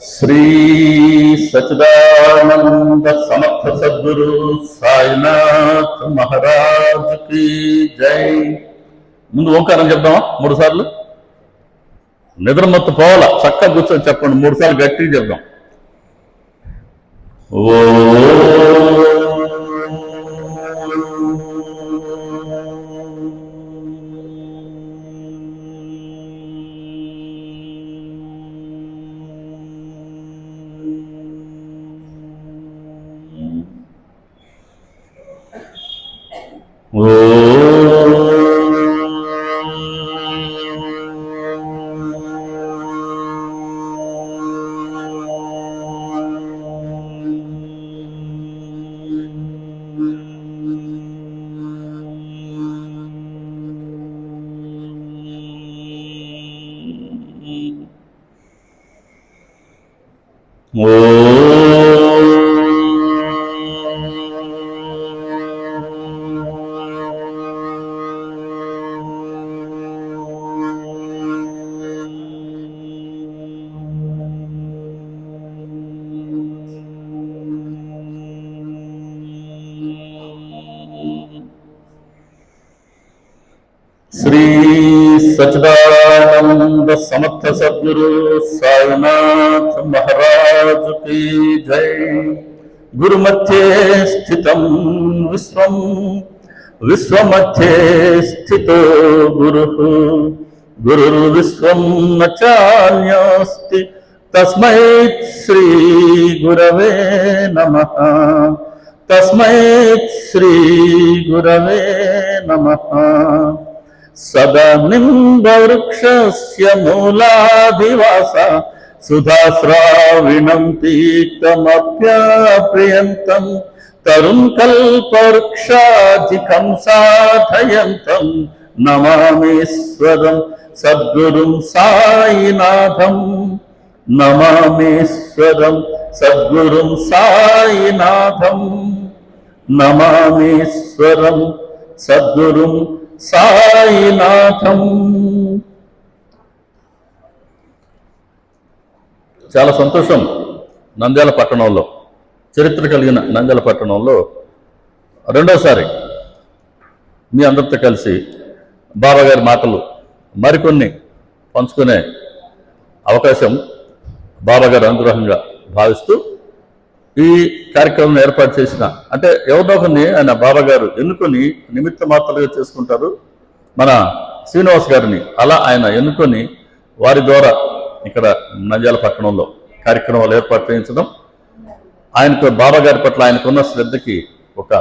శ్రీ సచిదానంద సమర్థ సద్గురు సాయినాథ్ మహారాజ్ కి జై. ముందు ఓంకారం చెప్దామా 3 సార్లు? నిద్రమత్తు పోవాల, చక్కగా కూర్చొని చెప్పండి. 3 సార్లు గట్టిగా చెప్దాం. ఓ శ్రీ సచిదానంద సమర్థ సద్గురు సాయినాథ్ మహారాజ్ కి జై. గురుమధ్యే స్థితం విశ్వం, విశ్వమధ్యే స్థితో గురుః, గురుర్విశ్వం నచాన్యోస్తి తస్మై శ్రీ గురవే నమః, తస్మై శ్రీ గురవే నమః. సదా నింబవృక్షస్య మూలాధివాస సుధాశ్రావిణం పీతమప్యాప్రియంతం తరుం కల్పవృక్షాధికం సాధయంతం నమామీశ్వరం సద్గురుం సాయినాథం, నమామీశ్వరం సద్గురుం సాయినాథం, నమామీశ్వరం సద్గురుం సాయినాథం. చాలా సంతోషం. నంద్యాల పట్టణంలో, చరిత్ర కలిగిన నంద్యాల పట్టణంలో రెండోసారి మీ అందరితో కలిసి బాబాగారి మాటలు మరికొన్ని పంచుకునే అవకాశం బాబాగారి అనుగ్రహంగా భావిస్తూ ఈ కార్యక్రమం ఏర్పాటు చేసిన, అంటే ఎవరినో ఒకరిని ఆయన బాబాగారు ఎన్నుకొని నిమిత్త మాత్రలుగా చేసుకుంటారు. మన శ్రీనివాస్ గారిని అలా ఆయన ఎన్నుకొని వారి ద్వారా ఇక్కడ నంద్యాల పట్టణంలో కార్యక్రమాలు ఏర్పాటు చేయించడం, ఆయనకు బాబాగారి పట్ల ఆయనకున్న శ్రద్ధకి ఒక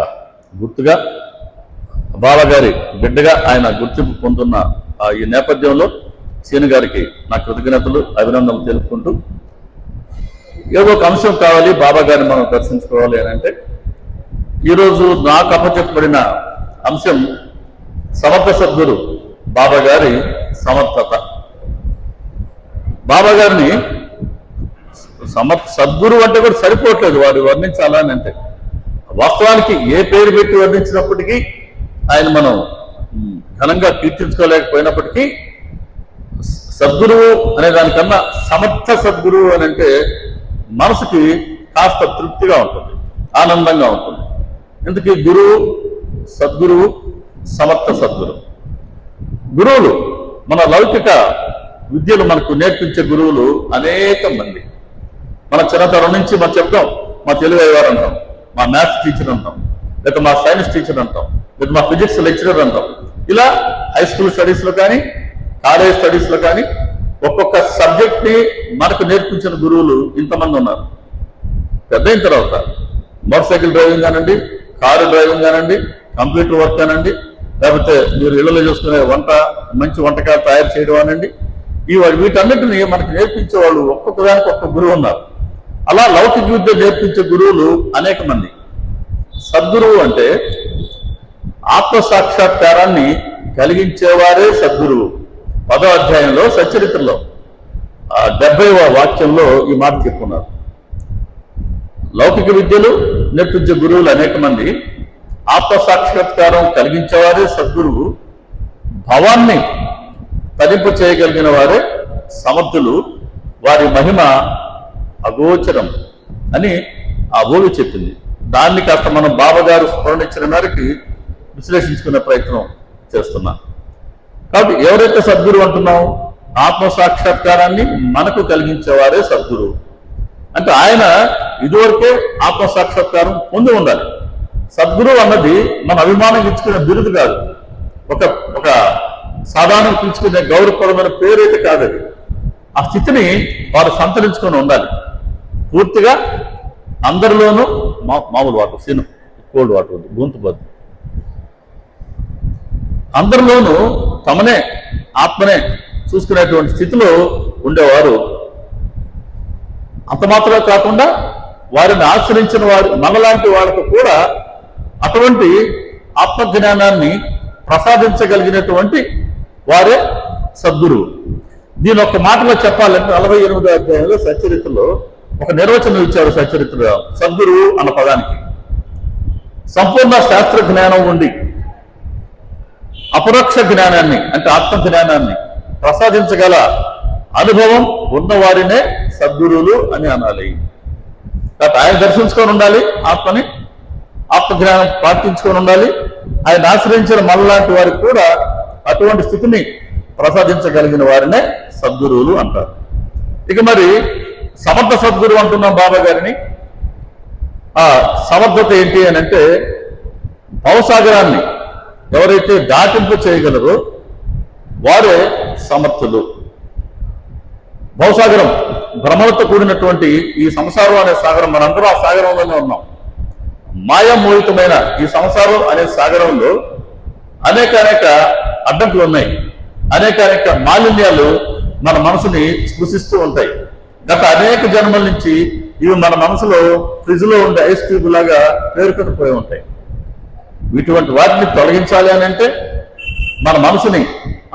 గుర్తుగా, బాబాగారి బిడ్డగా ఆయన గుర్తింపు పొందున్న ఈ నేపథ్యంలో శ్రీను గారికి నా కృతజ్ఞతలు, అభినందనలు తెలుపుకుంటూ, ఏదో ఒక అంశం కావాలి బాబాగారిని మనం దర్శించుకోవాలి అని అంటే ఈరోజు నాకు అప్పచెప్పబడిన అంశం సమర్థ సద్గురు బాబాగారి సమర్థత. బాబాగారిని సద్గురు అంటే కూడా సరిపోవట్లేదు, వాడు వర్ణించాలని అంటే. వాస్తవానికి ఏ పేరు పెట్టి వర్ణించినప్పటికీ ఆయన మనం ఘనంగా కీర్తించుకోలేకపోయినప్పటికీ సద్గురువు అనే దానికన్నా సమర్థ సద్గురువు అని అంటే మనసుకి కాస్త తృప్తిగా ఉంటుంది, ఆనందంగా ఉంటుంది. ఎందుకు గురువు, సద్గురువు, సమర్థ సద్గురు. గురువులు, మన లౌకిక విద్యలు మనకు నేర్పించే గురువులు అనేక మంది. మన చిన్నతనం నుంచి మనం చెప్తాం, మా తెలుగు అయ్యవారు అంటాం, మా మ్యాథ్స్ టీచర్ అంటాం, లేదా మా సైన్స్ టీచర్ అంటాం, లేదా మా ఫిజిక్స్ లెక్చరర్ అంటాం. ఇలా హై స్కూల్ స్టడీస్లో కానీ కాలేజ్ స్టడీస్లో కానీ ఒక్కొక్క సబ్జెక్ట్ని మనకు నేర్పించిన గురువులు ఇంతమంది ఉన్నారు. పెద్ద అయిన తర్వాత మోటార్ సైకిల్ డ్రైవింగ్ కానండి, కారు డ్రైవింగ్ కానండి, కంప్యూటర్ వర్క్ కానండి, లేకపోతే మీరు ఇళ్లలో చూసుకునే మంచి వంటకాలు తయారు చేయడం అనండి, వీటన్నిటిని మనకు నేర్పించే వాళ్ళు ఒక్కొక్క దానికి ఒక్కొక్క గురువు ఉన్నారు. అలా లౌకిక విద్య నేర్పించే గురువులు అనేక మంది. సద్గురువు అంటే ఆత్మ సాక్షాత్కారాన్ని కలిగించేవారే సద్గురువు. 10వ అధ్యాయంలో సచ్చరిత్రలో 70వ వాక్యంలో ఈ మాట చెప్పుకున్నారు. లౌకిక విద్యలు నేర్పించే గురువులు అనేక మంది, ఆత్మ సాక్షాత్కారం కలిగించేవారే సద్గురువు, భవాన్ని తరింపు చేయగలిగిన వారే సమర్థులు. వారి మహిమ అగోచరం అని ఆ ఓవి చెప్పింది. దాన్ని కాస్త మనం బాబా గారు స్ఫురణించిన మేరకు విశ్లేషించుకునే ప్రయత్నం చేస్తున్నాం. కాబట్టి ఎవరైతే సద్గురు అంటున్నాం, ఆత్మ సాక్షాత్కారాన్ని మనకు కలిగించేవారే సద్గురు. అంటే ఆయన ఇదివరకే ఆత్మ సాక్షాత్కారం పొంది ఉండాలి. సద్గురు అన్నది మన అభిమానం ఇచ్చుకునే బిరుదు కాదు, ఒక ఒక సాధారణ పిలుచుకునే గౌరవప్రదమైన పేరైతే కాదది. ఆ స్థితిని వారు సంతరించుకొని ఉండాలి. పూర్తిగా అందరిలోనూ మామూలు వాటర్, సీను కోల్డ్ వాటర్ ఉంది, గొంతు బద్దు, అందరిలోనూ తమనే ఆత్మనే చూసుకునేటువంటి స్థితిలో ఉండేవారు. అంత మాత్రమే కాకుండా వారిని ఆశ్రయించిన వారు మనలాంటి వాళ్ళకు కూడా అటువంటి ఆత్మజ్ఞానాన్ని ప్రసాదించగలిగినటువంటి వారే సద్గురువు. దీని ఒక్క మాటలో చెప్పాలంటే 48వ అధ్యాయంలో సచ్చరిత్రలో ఒక నిర్వచనం ఇచ్చారు. సచ్చరిత్రలో సద్గురువు అన్న పదానికి సంపూర్ణ శాస్త్ర జ్ఞానం ఉండి అపరోక్ష జ్ఞానాన్ని అంటే ఆత్మ జ్ఞానాన్ని ప్రసాదించగల అనుభవం ఉన్నవారినే సద్గురువులు అని అనాలి. కాబట్టి ఆయన దర్శించుకొని ఉండాలి, ఆత్మని ఆత్మజ్ఞానం పాటించుకొని ఉండాలి. ఆయన ఆశ్రయించిన మనలాంటి వారికి కూడా అటువంటి స్థితిని ప్రసాదించగలిగిన వారినే సద్గురువులు అంటారు. ఇక మరి సమర్థ సద్గురువు అంటున్నాం బాబా గారిని. ఆ సమర్థత ఏంటి అని అంటే, భవసాగరాన్ని ఎవరైతే దాటింపు చేయగలరో వారే సమర్థులు. భవసాగరం భ్రమలతో కూడినటువంటి ఈ సంసారం అనే సాగరం, మనందరం ఆ సాగరంలోనే ఉన్నాం. మాయామోహితమైన ఈ సంసారం అనే సాగరంలో అనేక అడ్డంకులు ఉన్నాయి, అనేక మాలిన్యాలు మన మనసుని స్పృశిస్తూ ఉంటాయి. గత అనేక జన్మల నుంచి ఇవి మన మనసులో ఫ్రిడ్జ్ లో ఉండే ఐస్ క్యూబ్ లాగా పేరుకొని పోయి ఉంటాయి. ఇటువంటి వాటిని తొలగించాలి అని అంటే, మన మనసుని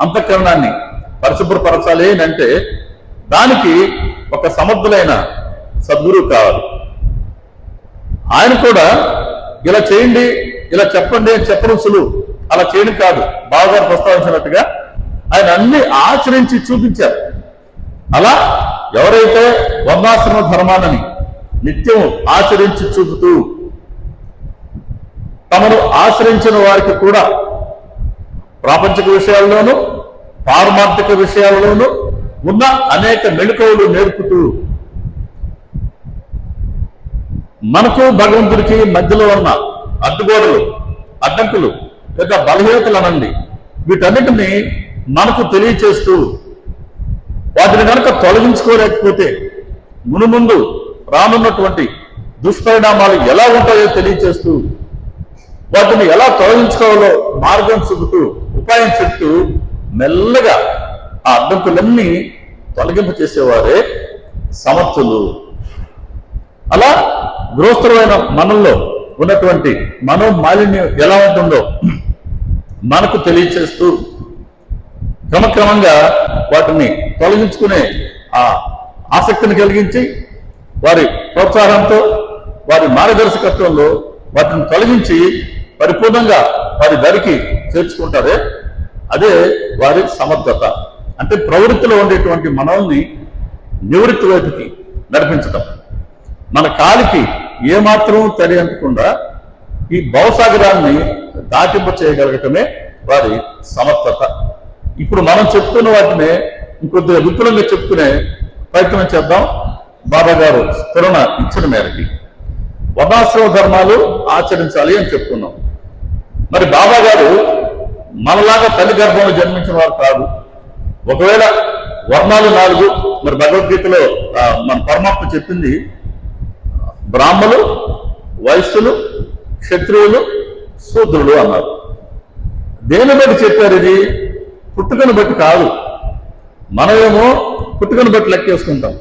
అంతఃకరణాన్ని పరిశుభ్రపరచాలి అని అంటే, దానికి ఒక సమర్థులైన సద్గురువు కావాలి. ఆయన కూడా ఇలా చేయండి, ఇలా చెప్పండి అని చెప్పడం సులువు, అలా చేయడం కాదు. బాగా ప్రస్తావించినట్టుగా ఆయన అన్ని ఆచరించి చూపించారు. అలా ఎవరైతే వర్ణాశ్రమ ధర్మాన్ని నిత్యం ఆచరించి చూపుతూ తమను ఆశ్రయించిన వారికి కూడా ప్రాపంచిక విషయాల్లోనూ పారమార్థిక విషయాల్లోనూ ఉన్న అనేక మెళుకువలు నేర్పుతూ మనకు భగవంతుడికి మధ్యలో ఉన్న అడ్డుగోడలు, అడ్డంకులు లేదా బలహీనతలు అనండి, వీటన్నిటిని మనకు తెలియచేస్తూ వాటిని కనుక తొలగించుకోలేకపోతే మునుముందు రానున్నటువంటి దుష్పరిణామాలు ఎలా ఉంటాయో తెలియచేస్తూ వాటిని ఎలా తొలగించుకోవాలో మార్గం చూపుతూ ఉపాయం చెప్తూ మెల్లగా ఆ అడ్డంకులన్నీ తొలగింపు చేసేవారే సమర్థులు. అలా గృహస్థులైన మనల్లో ఉన్నటువంటి మనోమాలిన్యం ఎలా ఉంటుందో మనకు తెలియచేస్తూ క్రమక్రమంగా వాటిని తొలగించుకునే ఆ ఆసక్తిని కలిగించి వారి ప్రోత్సాహంతో, వారి మార్గదర్శకత్వంలో వాటిని తొలగించి పరిపూర్ణంగా వారి దరికి చేర్చుకుంటారే అదే వారి సమర్థత. అంటే ప్రవృత్తిలో ఉండేటువంటి మనల్ని నివృత్తి వైపుకి నడిపించటం, మన కాలికి ఏమాత్రం తడి అంటకుండా ఈ భవసాగరాన్ని దాటింప చేయగలగటమే వారి సమర్థత. ఇప్పుడు మనం చెప్తున్న వాటిని ఇంకొద్దిగా విపులంగా చెప్పుకునే ప్రయత్నం చేద్దాం. బాబా గారు స్ఫురణ ఇచ్చిన మేరకి వర్ణాశ్రమ ధర్మాలు ఆచరించాలి అని చెప్తున్నాం. మరి బాబా గారు మనలాగా తల్లి గర్భంలో జన్మించిన వారు కాదు. ఒకవేళ వర్ణాలు 4, మరి భగవద్గీతలో మన పరమాత్మ చెప్పింది బ్రాహ్మలు, వైశ్యులు, క్షత్రియులు, శూద్రులు అన్నారు. దేని బట్టి చెప్పారు? ఇది పుట్టుకను బట్టి కాదు. మనమేమో పుట్టుకను బట్టి లెక్కేసుకుంటాం.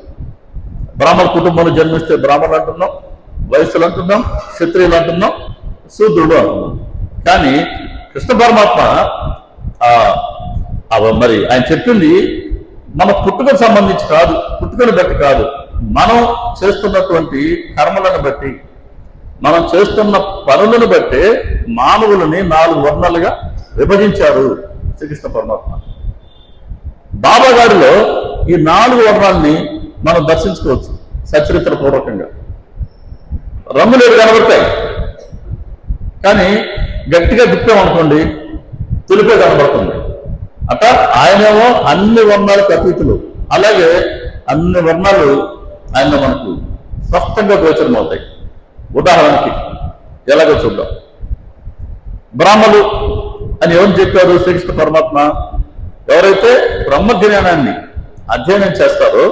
బ్రాహ్మణ కుటుంబంలో జన్మిస్తే బ్రాహ్మణులు అంటున్నాం, వైశ్యులు అంటున్నాం, క్షత్రియులు అంటున్నాం, శూద్రుడు అంటున్నాం. కానీ కృష్ణ పరమాత్మ మరి ఆయన చెప్పింది మన పుట్టుకకు సంబంధించి కాదు, పుట్టుకను బట్టి కాదు, మనం చేస్తున్నటువంటి కర్మలను బట్టి, మనం చేస్తున్న పనులను బట్టే మానవులని 4 వర్ణాలుగా విభజించారు శ్రీకృష్ణ పరమాత్మ. బాబా గారిలో ఈ 4 వర్ణాలని మనం దర్శించుకోవచ్చు. సచరిత్ర పూర్వకంగా. రంగులేవి కనబడతాయి, కానీ గట్టిగా తిప్పామనుకోండి తెలుపే కనబడుతుంది. అట్లా ఆయనేమో అన్ని వర్ణాలకు అతీతులు, అలాగే అన్ని వర్ణాలు ఆయన మనకు స్పష్టంగా గోచరం అవుతాయి. ఉదాహరణకి ఎలాగో చూద్దాం. బ్రాహ్మలు అని ఎవరు చెప్పారు? శ్రీకృష్ణ పరమాత్మ ఎవరైతే బ్రహ్మజ్ఞానాన్ని అధ్యయనం చేస్తారో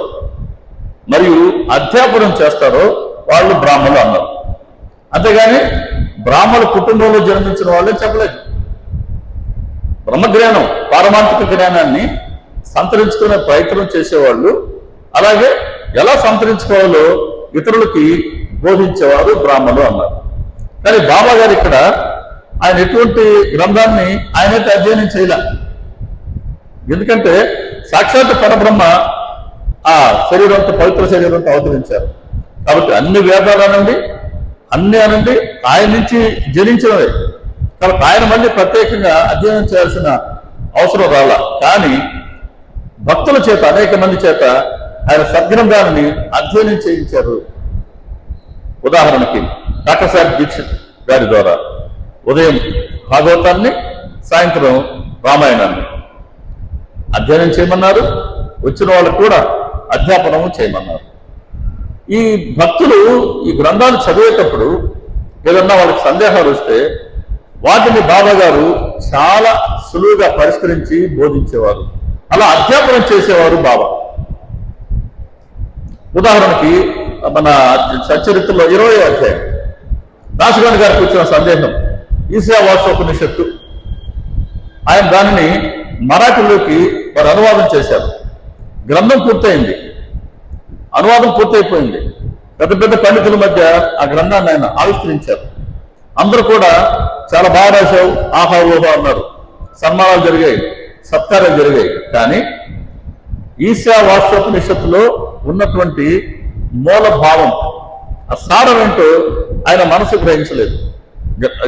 మరియు అధ్యాపనం చేస్తారో వాళ్ళు బ్రాహ్మలు అన్నారు. అంతేగాని బ్రాహ్మణ కుటుంబంలో జన్మించిన వాళ్ళే చెప్పలేదు. బ్రహ్మజ్ఞానం పారమార్థిక జ్ఞానాన్ని సంతరించుకునే ప్రయత్నం చేసేవాళ్ళు, అలాగే ఎలా సంతరించుకోవాలో ఇతరులకి బోధించేవారు బ్రాహ్మణులు అన్నారు. కానీ బాబా గారు ఇక్కడ ఆయన ఎటువంటి గ్రంథాన్ని ఆయనైతే అధ్యయనం చేయలే. ఎందుకంటే సాక్షాత్ పరబ్రహ్మ ఆ శరీరంతో, పవిత్ర శరీరంతో అవతరించారు. కాబట్టి అన్ని వేదాలు అనండి, అన్ని అనండి ఆయన నుంచి జనించినవే. కాబట్టి ఆయన మళ్ళీ ప్రత్యేకంగా అధ్యయనం చేయాల్సిన అవసరం రాలా. కానీ భక్తుల చేత, అనేక మంది చేత ఆయన సద్గ్రంథాన్ని అధ్యయనం చేయించారు. ఉదాహరణకి డాక్టర్ సాహెబ్ దీక్షిత్ గారి ద్వారా ఉదయం భాగవతాన్ని, సాయంత్రం రామాయణాన్ని అధ్యయనం చేయమన్నారు. వచ్చిన వాళ్ళకు కూడా అధ్యాపనము చేయమన్నారు. ఈ భక్తులు ఈ గ్రంథాలు చదివేటప్పుడు ఏదన్నా వాళ్ళకి సందేహాలు వస్తే వాటిని బాబా గారు చాలా సులువుగా పరిష్కరించి బోధించేవారు. అలా అధ్యాపనం చేసేవారు బాబా. ఉదాహరణకి మన సచరిత్రలో 20వ అధ్యాయం దాసగాని గారికి వచ్చిన సందేహం ఈశావాసోపనిషత్తు. ఆయన దానిని మరాఠీలోకి వారు అనువాదం చేశారు. గ్రంథం పూర్తయింది, అనువాదం పూర్తయిపోయింది. పెద్ద పెద్ద పండితుల మధ్య ఆ గ్రంథాన్ని ఆయన ఆవిష్కరించారు. అందరూ కూడా చాలా బాగా రాశావు, ఆహా ఓహో అన్నారు. సన్మానాలు జరిగాయి, సత్కారాలు జరిగాయి. కానీ ఈశావాసోపనిషత్తులో ఉన్నటువంటి మూల భావం, ఆ సారం ఏంటో ఆయన మనసు గ్రహించలేదు.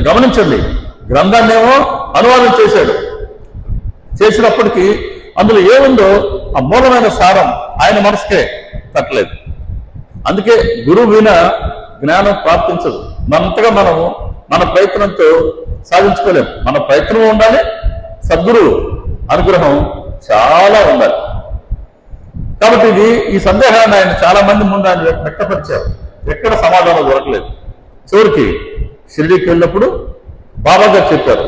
గమనించండి, గ్రంథాన్నేమో అనువాదం చేశాడు. చేసినప్పటికీ అందులో ఏముందో ఆ మూలమైన సారం ఆయన మనసుకే తట్టలేదు. అందుకే గురువు వినా జ్ఞానం ప్రాప్తించదు. మనంతగా మనము మన ప్రయత్నంతో సాధించుకోలేము. మన ప్రయత్నం ఉండాలి, సద్గురువు అనుగ్రహం చాలా ఉండాలి. కాబట్టి ఈ సందేహాన్ని ఆయన చాలా మంది ముందు ఆయన వ్యక్తపరిచారు. ఎక్కడ సమాధానం దొరకలేదు. చివరికి షిరిడీకి వెళ్ళినప్పుడు బాబా గారు చెప్పారు,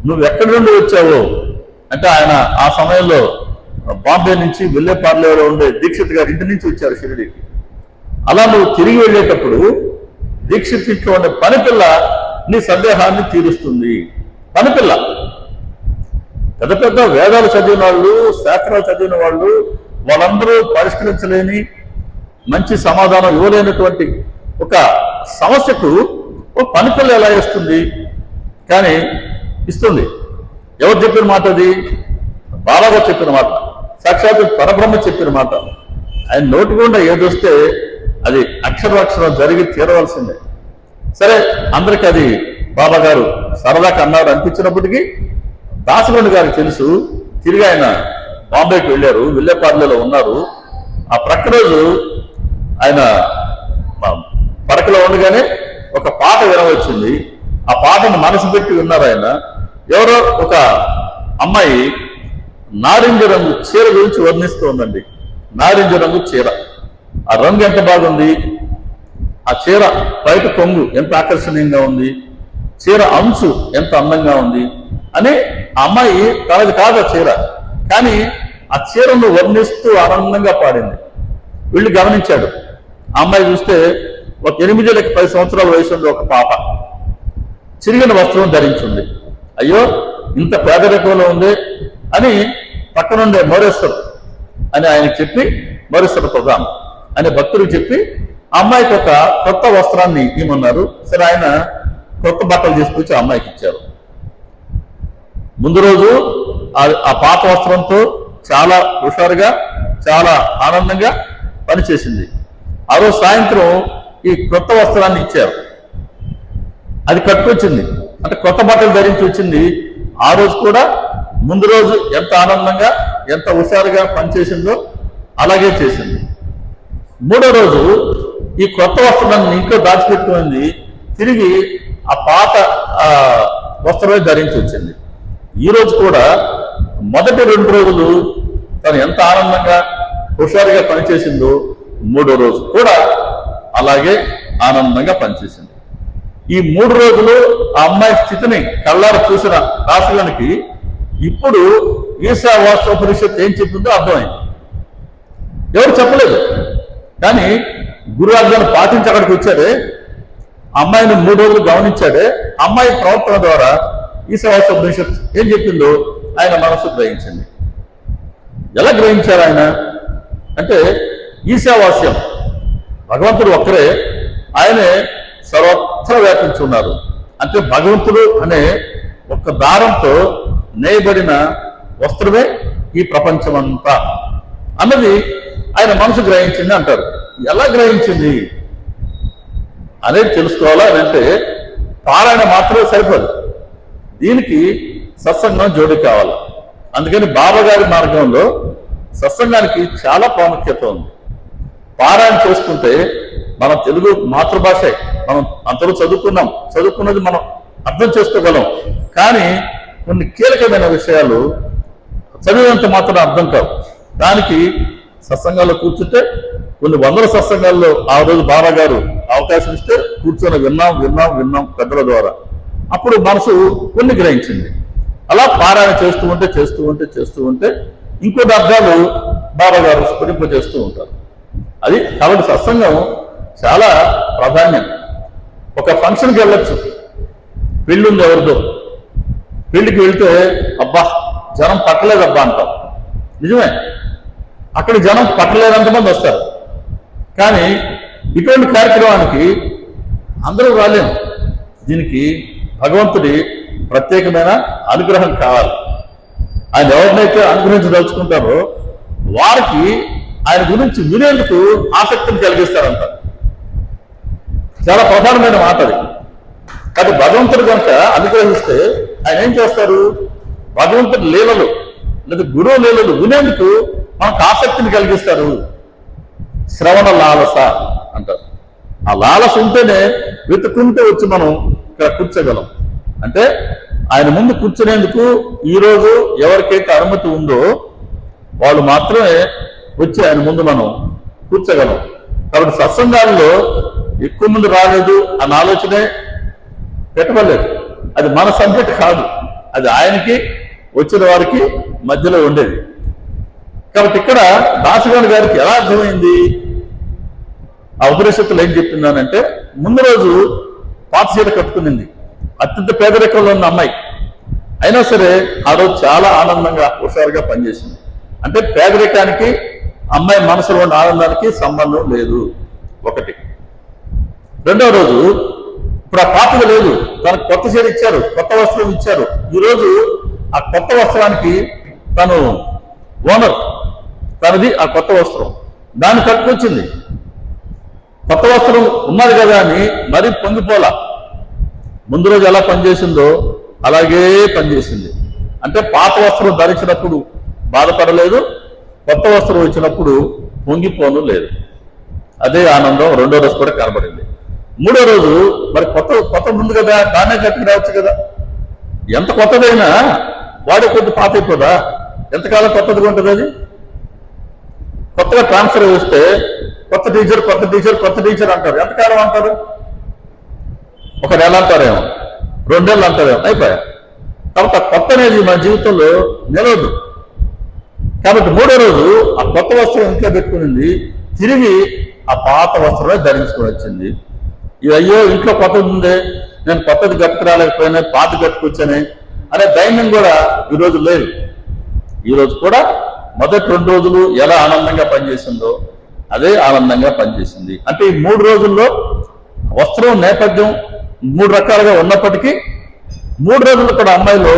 నువ్వు ఎక్కడి నుండి వచ్చావో అంటే ఆయన ఆ సమయంలో బాంబే నుంచి విల్లేపార్లేలో ఉండే దీక్షిత్ గారి ఇంటి నుంచి వచ్చారు షిరిడీకి. అలా నువ్వు తిరిగి వెళ్ళేటప్పుడు దీక్షిత్ ఇంట్లో ఉండే పనిపిల్ల నీ సందేహాన్ని తీరుస్తుంది. పనిపిల్ల పెద్ద పెద్ద వేదాలు చదివిన వాళ్ళు, శాస్త్రాలు చదివిన వాళ్ళు, వాళ్ళందరూ పరిష్కరించలేని, మంచి సమాధానం ఇవ్వలేనటువంటి ఒక సమస్యకు ఓ పనిపిల్ల ఎలా ఇస్తుంది? కానీ ఇస్తుంది. ఎవరు చెప్పిన మాట అది? బాబాగా చెప్పిన మాట, సాక్షాత్ పరబ్రహ్మ చెప్పిన మాట. ఆయన నోటి గుండా ఏదొస్తే అది అక్షరాక్షరం జరిగి తీరవలసిందే. సరే, అందరికీ అది బాబా గారు సరదాగా అన్నాడు అనిపించినప్పటికీ దాసగొండ గారికి తెలుసు. తిరిగి ఆయన బాంబేకి వెళ్ళారు, విల్లేపార్లేలో ఉన్నారు. ఆ ప్రక్క రోజు ఆయన పడకలో ఉండగానే ఒక పాట వినవచ్చింది. ఆ పాటను మనసు పెట్టి విన్నారు ఆయన. ఎవరో ఒక అమ్మాయి నారింజ రంగు చీర గురించి వర్ణిస్తూ ఉందండి. నారింజ రంగు చీర, ఆ రంగు ఎంత బాగుంది, ఆ చీర బయట కొంగు ఎంత ఆకర్షణీయంగా ఉంది, చీర అంచు ఎంత అందంగా ఉంది అని ఆ అమ్మాయి తనది కాదు ఆ చీర, కానీ ఆ చీరను వర్ణిస్తూ ఆనందంగా పాడింది. వీళ్ళు గమనించాడు. ఆ అమ్మాయి చూస్తే ఒక 8-10 సంవత్సరాల వయసు ఉంది. ఒక పాప చిరిగిన వస్త్రం ధరించింది. అయ్యో, ఇంత పేదరికంలో ఉంది అని పక్కనుండే మౌరేశ్వర్ అని ఆయనకి చెప్పి, మౌరేశ్వర ప్రధాన్ అనే భక్తుడికి చెప్పి ఆ అమ్మాయికి ఒక కొత్త వస్త్రాన్ని ఇవ్వమన్నారు. సరే, ఆయన కొత్త బట్టలు తీసుకొచ్చి ఆ అమ్మాయికి ఇచ్చారు. ముందు రోజు ఆ పాత వస్త్రంతో చాలా హుషారుగా, చాలా ఆనందంగా పనిచేసింది. ఆ రోజు సాయంత్రం ఈ కొత్త వస్త్రాన్ని ఇచ్చారు. అది కట్టుకొచ్చింది, అంటే కొత్త బట్టలు ధరించి వచ్చింది. ఆ రోజు కూడా ముందు రోజు ఎంత ఆనందంగా, ఎంత హుషారుగా పనిచేసిందో అలాగే చేసింది. మూడో రోజు ఈ కొత్త వస్త్రాన్ని ఇంట్లో దాచిపెట్టుకుంది తిరిగి ఆ పాత వస్త్రమే ధరించి వచ్చింది. ఈ రోజు కూడా మొదటి 2 రోజులు తను ఎంత ఆనందంగా హుషారుగా పనిచేసిందో మూడో రోజు కూడా అలాగే ఆనందంగా పనిచేసింది. ఈ 3 రోజులు ఆ అమ్మాయి స్థితిని కళ్ళారు చూసిన దాసుగానికి ఇప్పుడు ఈశావాస్యోపనిషత్తు ఏం చెప్పిందో అర్థమైంది. ఎవరు చెప్పలేదు, కానీ గురు ఆజ్ఞను పాటించి అక్కడికి వచ్చాడే, అమ్మాయిని 3 రోజులు గమనించాడే, అమ్మాయి ప్రవర్తన ద్వారా ఈశావాస్యోపనిషత్తు ఏం చెప్పిందో ఆయన మనసు గ్రహించింది. ఎలా గ్రహించారు ఆయన అంటే, ఈశావాస్యం భగవంతుడు ఒక్కరే, ఆయనే సర్వత్ర వ్యాపించి ఉన్నారు. అంటే భగవంతుడు అనే ఒక్క దారంతో నేయబడిన వస్త్రమే ఈ ప్రపంచమంతా అన్నది ఆయన మనసు గ్రహించింది అంటారు. ఎలా గ్రహించింది అనేది తెలుసుకోవాలా అని అంటే పారాయణ మాత్రమే సరిపోదు, దీనికి సత్సంగం జోడి కావాలి. అందుకని బాబాగారి మార్గంలో సత్సంగానికి చాలా ప్రాముఖ్యత ఉంది. పారాయణ చేసుకుంటే మన తెలుగు మాతృభాష, మనం అంతలో చదువుకున్నది మనం అర్థం చేసుకోగలం, కానీ కొన్ని కీలకమైన విషయాలు చదివినంత మాత్రం అర్థం కావు. దానికి సత్సంగాల్లో కూర్చుంటే కొన్ని వందల సత్సంగాల్లో ఆ రోజు బాబా గారు అవకాశం ఇస్తే కూర్చొని విన్నాం పెద్దల ద్వారా. అప్పుడు మనసు కొన్ని గ్రహించింది. అలా పారాయణ చేస్తూ ఉంటే ఇంకొన్ని అర్థాలు బాబా గారు స్ఫురింప చేస్తూ ఉంటారు. అది కాబట్టి సత్సంగం చాలా ప్రాధాన్యం. ఒక ఫంక్షన్కి వెళ్ళొచ్చు, పెళ్ళి ఉంది ఎవరిదో, పెళ్లికి వెళ్తే అబ్బా జనం పట్టలేదబ్బా అంటాం, నిజమే, అక్కడ జనం పట్టలేనంతమంది వస్తారు. కానీ ఇటువంటి కార్యక్రమానికి అందరూ రాలేము. దీనికి భగవంతుడి ప్రత్యేకమైన అనుగ్రహం కావాలి. ఆయన ఎవరినైతే అనుగ్రహించదలుచుకుంటారో వారికి ఆయన గురించి వినేందుకు ఆసక్తిని కలిగిస్తారంట. చాలా ప్రధానమైన మాట అది. కాబట్టి భగవంతుడు కనుక అనుగ్రహిస్తే ఆయన ఏం చేస్తారు, భగవంతుడి లీలలు లేదా గురువు లీలలు వినేందుకు మనకు ఆసక్తిని కలిగిస్తారు. శ్రవణ లాలస అంటారు. ఆ లాలస ఉంటేనే వెతుక్కుంటూ వచ్చి మనం ఇక్కడ కూర్చోగలం. అంటే ఆయన ముందు కూర్చునేందుకు ఈరోజు ఎవరికైతే అనుమతి ఉందో వాళ్ళు మాత్రమే వచ్చి ఆయన ముందు మనం కూర్చోగలం. కాబట్టి సత్సంగాల్లో ఎక్కువ మంది రాలేదు అన్న ఆలోచనే పెట్టవలేదు. అది మన సబ్జెక్ట్ కాదు, అది ఆయనకి వచ్చిన వారికి మధ్యలో ఉండేది. కాబట్టి ఇక్కడ దాసగాని గారికి ఎలా అర్థమైంది ఆ ఉపనిషత్తులు ఏం చెప్పిందానంటే, ముందు రోజు పాత చీర కట్టుకునింది, అత్యంత పేదరికంలో ఉన్న అమ్మాయి అయినా సరే ఆ రోజు చాలా ఆనందంగా హుషారుగా పనిచేసింది. అంటే పేదరికానికి అమ్మాయి మనసులో ఉన్న ఆనందానికి సంబంధం లేదు. ఒకటి. రెండవ రోజు ఇప్పుడు ఆ పాతది లేదు, తనకు కొత్త చీర ఇచ్చారు, కొత్త వస్త్రం ఇచ్చారు. ఈరోజు ఆ కొత్త వస్త్రానికి తను ఓనర్, తనది ఆ కొత్త వస్త్రం, దాన్ని కట్టుకొచ్చింది. కొత్త వస్త్రం ఉన్నది కదా అని మరీ పొంగిపోలా. ముందు రోజు ఎలా పనిచేసిందో అలాగే పనిచేసింది. అంటే పాత వస్త్రం ధరించినప్పుడు బాధపడలేదు, కొత్త వస్త్రం వచ్చినప్పుడు పొంగిపోను లేదు. అదే ఆనందం రెండో రోజు కూడా కనబడింది. మూడో రోజు మరి కొత్త ముందు కదా, దాన్నే కట్టుకు రావచ్చు కదా. ఎంత కొత్తదైనా వాడే కొద్ది పాత అయిపోదా, ఎంతకాలం కొత్తదిగా ఉంటుంది. అది కొత్తగా ట్రాన్స్ఫర్ చేస్తే కొత్త టీచర్ అంటారు. ఎంతకాలం అంటారు? 1 నెల అంటారేమో, 2 నెలలు అంటారేమో, అయిపోయా. కాబట్టి ఆ కొత్త అనేది మన జీవితంలో నిలవదు. కాబట్టి మూడో రోజు ఆ కొత్త వస్త్రం ఇంట్లో పెట్టుకునింది, తిరిగి ఆ పాత వస్త్రమే ధరించుకొని వచ్చింది. అయ్యో ఇంట్లో కొత్తది ఉందే, నేను కొత్తది కట్టుకురాలేకపోయినా పాత కట్టుకొచ్చానే అనే ధైర్యం కూడా ఈరోజు లేదు. ఈరోజు కూడా మొదటి 2 రోజులు ఎలా ఆనందంగా పనిచేసిందో అదే ఆనందంగా పనిచేసింది. అంటే ఈ 3 రోజుల్లో వస్త్రం నేపథ్యం 3 రకాలుగా ఉన్నప్పటికీ 3 రోజులు కూడా అమ్మాయిలో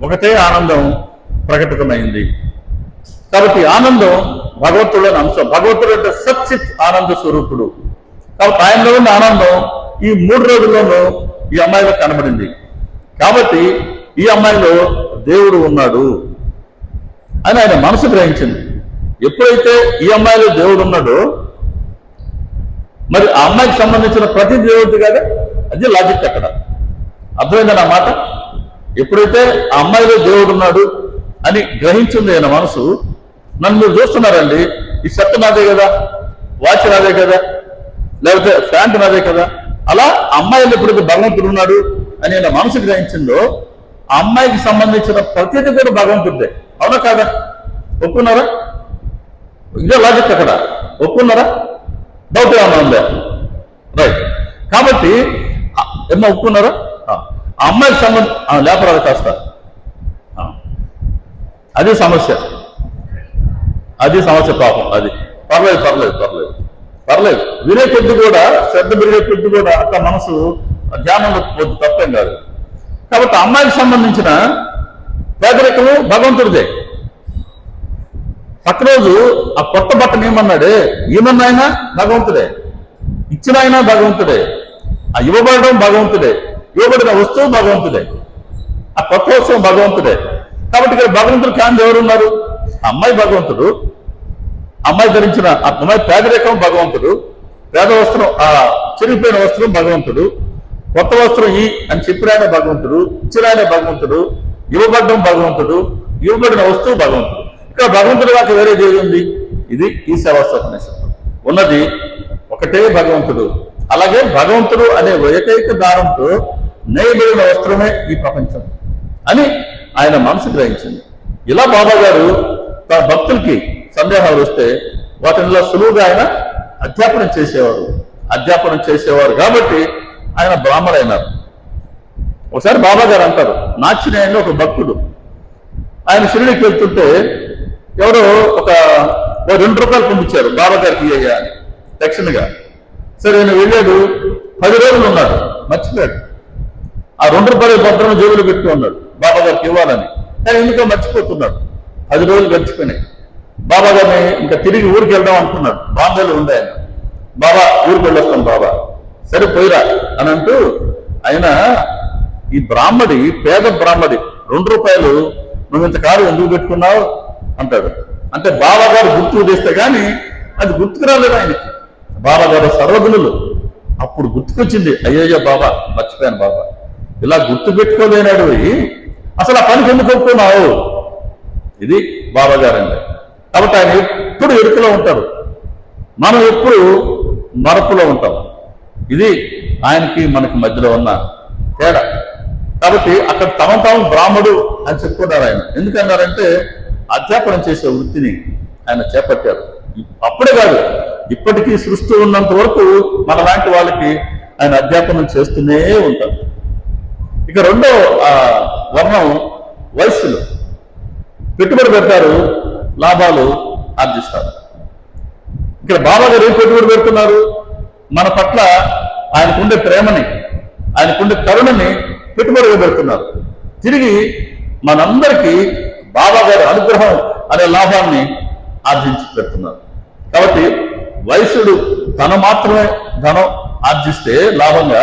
ఒకటే ఆనందం ప్రకటితమైంది. కాబట్టి ఆనందం భగవంతుడిలోని అంశం. భగవంతుడు అంటే సచ్చిత్ ఆనంద స్వరూపుడు. కాబట్టి ఆయనలో ఉన్న ఆనందం ఈ 3 రోజుల్లోనూ ఈ అమ్మాయిలో కనబడింది. కాబట్టి ఈ అమ్మాయిలో దేవుడు ఉన్నాడు అని ఆయన మనసు గ్రహించింది. ఎప్పుడైతే ఈ అమ్మాయిలో దేవుడు ఉన్నాడో మరి ఆ అమ్మాయికి సంబంధించిన ప్రతి దేవుడి కదా, అది లాజిక్ అక్కడ. అర్థమైందా నా మాట? ఎప్పుడైతే ఆ అమ్మాయిలో దేవుడు ఉన్నాడు అని గ్రహించింది ఆయన మనసు, నన్ను మీరు చూస్తున్నారండి, ఈ షర్ట్ నాదే కదా, వాచ్ నాదే కదా, లేకపోతే ప్యాంట్ నాదే కదా, అలా అమ్మాయిలో ఎప్పుడైతే భగవంతుడు ఉన్నాడు అని ఆయన మనసు గ్రహించిందో ఆ అమ్మాయికి సంబంధించిన ప్రతిదీ కూడా భగవంతుడిదే. అవునా కాదా? ఒప్పుకున్నారా? ఇదే లాజిక్ అక్కడ. ఒప్పుకున్నారా? డౌట్ ఏమన్నా ఉందా? రైట్. కాబట్టి ఏమో ఒప్పుకున్నారా? ఆ అమ్మాయికి సంబంధం లేపరాదు కాస్త, అది సమస్య, అది సమస్య. పాపం అది పర్లేదు పర్లేదు పర్లేదు పర్లేదు. వినే కొద్ది కూడా, శ్రద్ధ పెరిగే కొద్ది కూడా అట్లా మనసు ధ్యానంలోకి పోద్ది, తప్పేం కాదు. కాబట్టి అమ్మాయికి సంబంధించిన పేదరికము భగవంతుడిదే. పక్కరోజు ఆ కొత్త బట్టను ఏమన్నాడే, ఏమన్నాయినా భగవంతుడే, ఇచ్చిన అయినా భగవంతుడే, ఆ ఇవ్వబడడం భగవంతుడే, ఇవ్వబడిన వస్తువు భగవంతుడే, ఆ కొత్త వస్తువు భగవంతుడే. కాబట్టి ఇక్కడ భగవంతుడు కాని ఎవరున్నారు? అమ్మాయి భగవంతుడు, అమ్మాయి ధరించిన అమ్మాయి పేదరికం భగవంతుడు, పేద వస్త్రం ఆ చిరిగిపోయిన వస్త్రం భగవంతుడు, కొత్త వస్త్రం అని చెప్పిన ఆయన భగవంతుడు, ఇచ్చిన ఆయన భగవంతుడు, ఇవ్వబడ్డం భగవంతుడు, ఇవ్వబడిన వస్తువు భగవంతుడు. ఇక్కడ భగవంతుడి దాకా వేరే దేవి ఉంది? ఇది ఈశావాస్యోపనిషత్తు ఉన్నది ఒకటే భగవంతుడు. అలాగే భగవంతుడు అనే ఏకైక దారంతో నేయబడిన వస్త్రమే ఈ ప్రపంచం అని ఆయన మనసు గ్రహించింది. ఇలా బాబా గారు తన భక్తులకి సందేహాలు వస్తే వాటిలో సులువుగా ఆయన అధ్యాపనం చేసేవారు కాబట్టి ఆయన బ్రాహ్మణైనారు. ఒకసారి బాబా గారు అంటారు, నాచినేయంలో ఒక భక్తుడు ఆయన షిరిడీకి వెళ్తుంటే ఎవరో ఒక 2 రూపాయలు పంపించారు బాబా గారికి ఇయ్యా అని దక్షిణగా. సరే ఆయన వెళ్ళాడు, 10 రోజులు ఉన్నాడు, మర్చిపోయాడు. ఆ 2 రూపాయల భద్రను జేబులో పెట్టుకుని ఉన్నాడు బాబా గారికి ఇవ్వాలని. కానీ ఎందుకో మర్చిపోతున్నాడు. 10 రోజులు గడిచిపోయినాయి. బాబా గారిని ఇంకా తిరిగి ఊరికి వెళ్దాం అనుకున్నాడు. బాంబేలో ఉండే ఆయన. బాబా ఊరికి వెళ్ళొస్తాం బాబా, సరే పోయిరా అని అంటూ ఆయన ఈ బ్రాహ్మడి, పేద బ్రాహ్మడి 2 రూపాయలు నువ్వు ఇంతకాలం ఎందుకు పెట్టుకున్నావు అంటాడు. అంటే బాబా గారు గుర్తుకు తెస్తే కానీ అది గుర్తుకు రాలేదు ఆయనకి. బాబా గారు సర్వగుణులు. అప్పుడు గుర్తుకొచ్చింది, అయ్యయ్యో బాబా మర్చిపోయాను బాబా, ఇలా గుర్తు పెట్టుకోలేనాడు, అసలు ఆ పనికి ఎందుకు ఒప్పుకున్నావు? ఇది బాబా గారండి. కాబట్టి ఆయన ఎప్పుడు ఎరుకలో ఉంటారు, మనం ఎప్పుడు మరపులో ఉంటాం. ఇది ఆయనకి మనకి మధ్యలో ఉన్న తేడా. కాబట్టి అక్కడ తాము బ్రాహ్మడు అని చెప్పుకున్నారు ఆయన. ఎందుకన్నారంటే అధ్యాపనం చేసే వృత్తిని ఆయన చేపట్టారు. అప్పుడే కాదు, ఇప్పటికీ సృష్టి ఉన్నంత వరకు మన లాంటి వాళ్ళకి ఆయన అధ్యాపనం చేస్తూనే ఉంటారు. ఇక రెండో వర్ణం వయస్సులు. పెట్టుబడి పెడతారు, లాభాలు ఆర్జిస్తారు. ఇక్కడ బాబా గారు ఏం పెట్టుబడి పెడుతున్నారు? మన పట్ల ఆయనకుండే ప్రేమని, ఆయనకుండే కరుణని పెట్టుబడిగా పెడుతున్నారు. తిరిగి మనందరికీ బాబా గారి అనుగ్రహం అనే లాభాన్ని ఆర్జించి పెడుతున్నారు. కాబట్టి వయసుడు తను మాత్రమే ధనం ఆర్జిస్తే లాభంగా,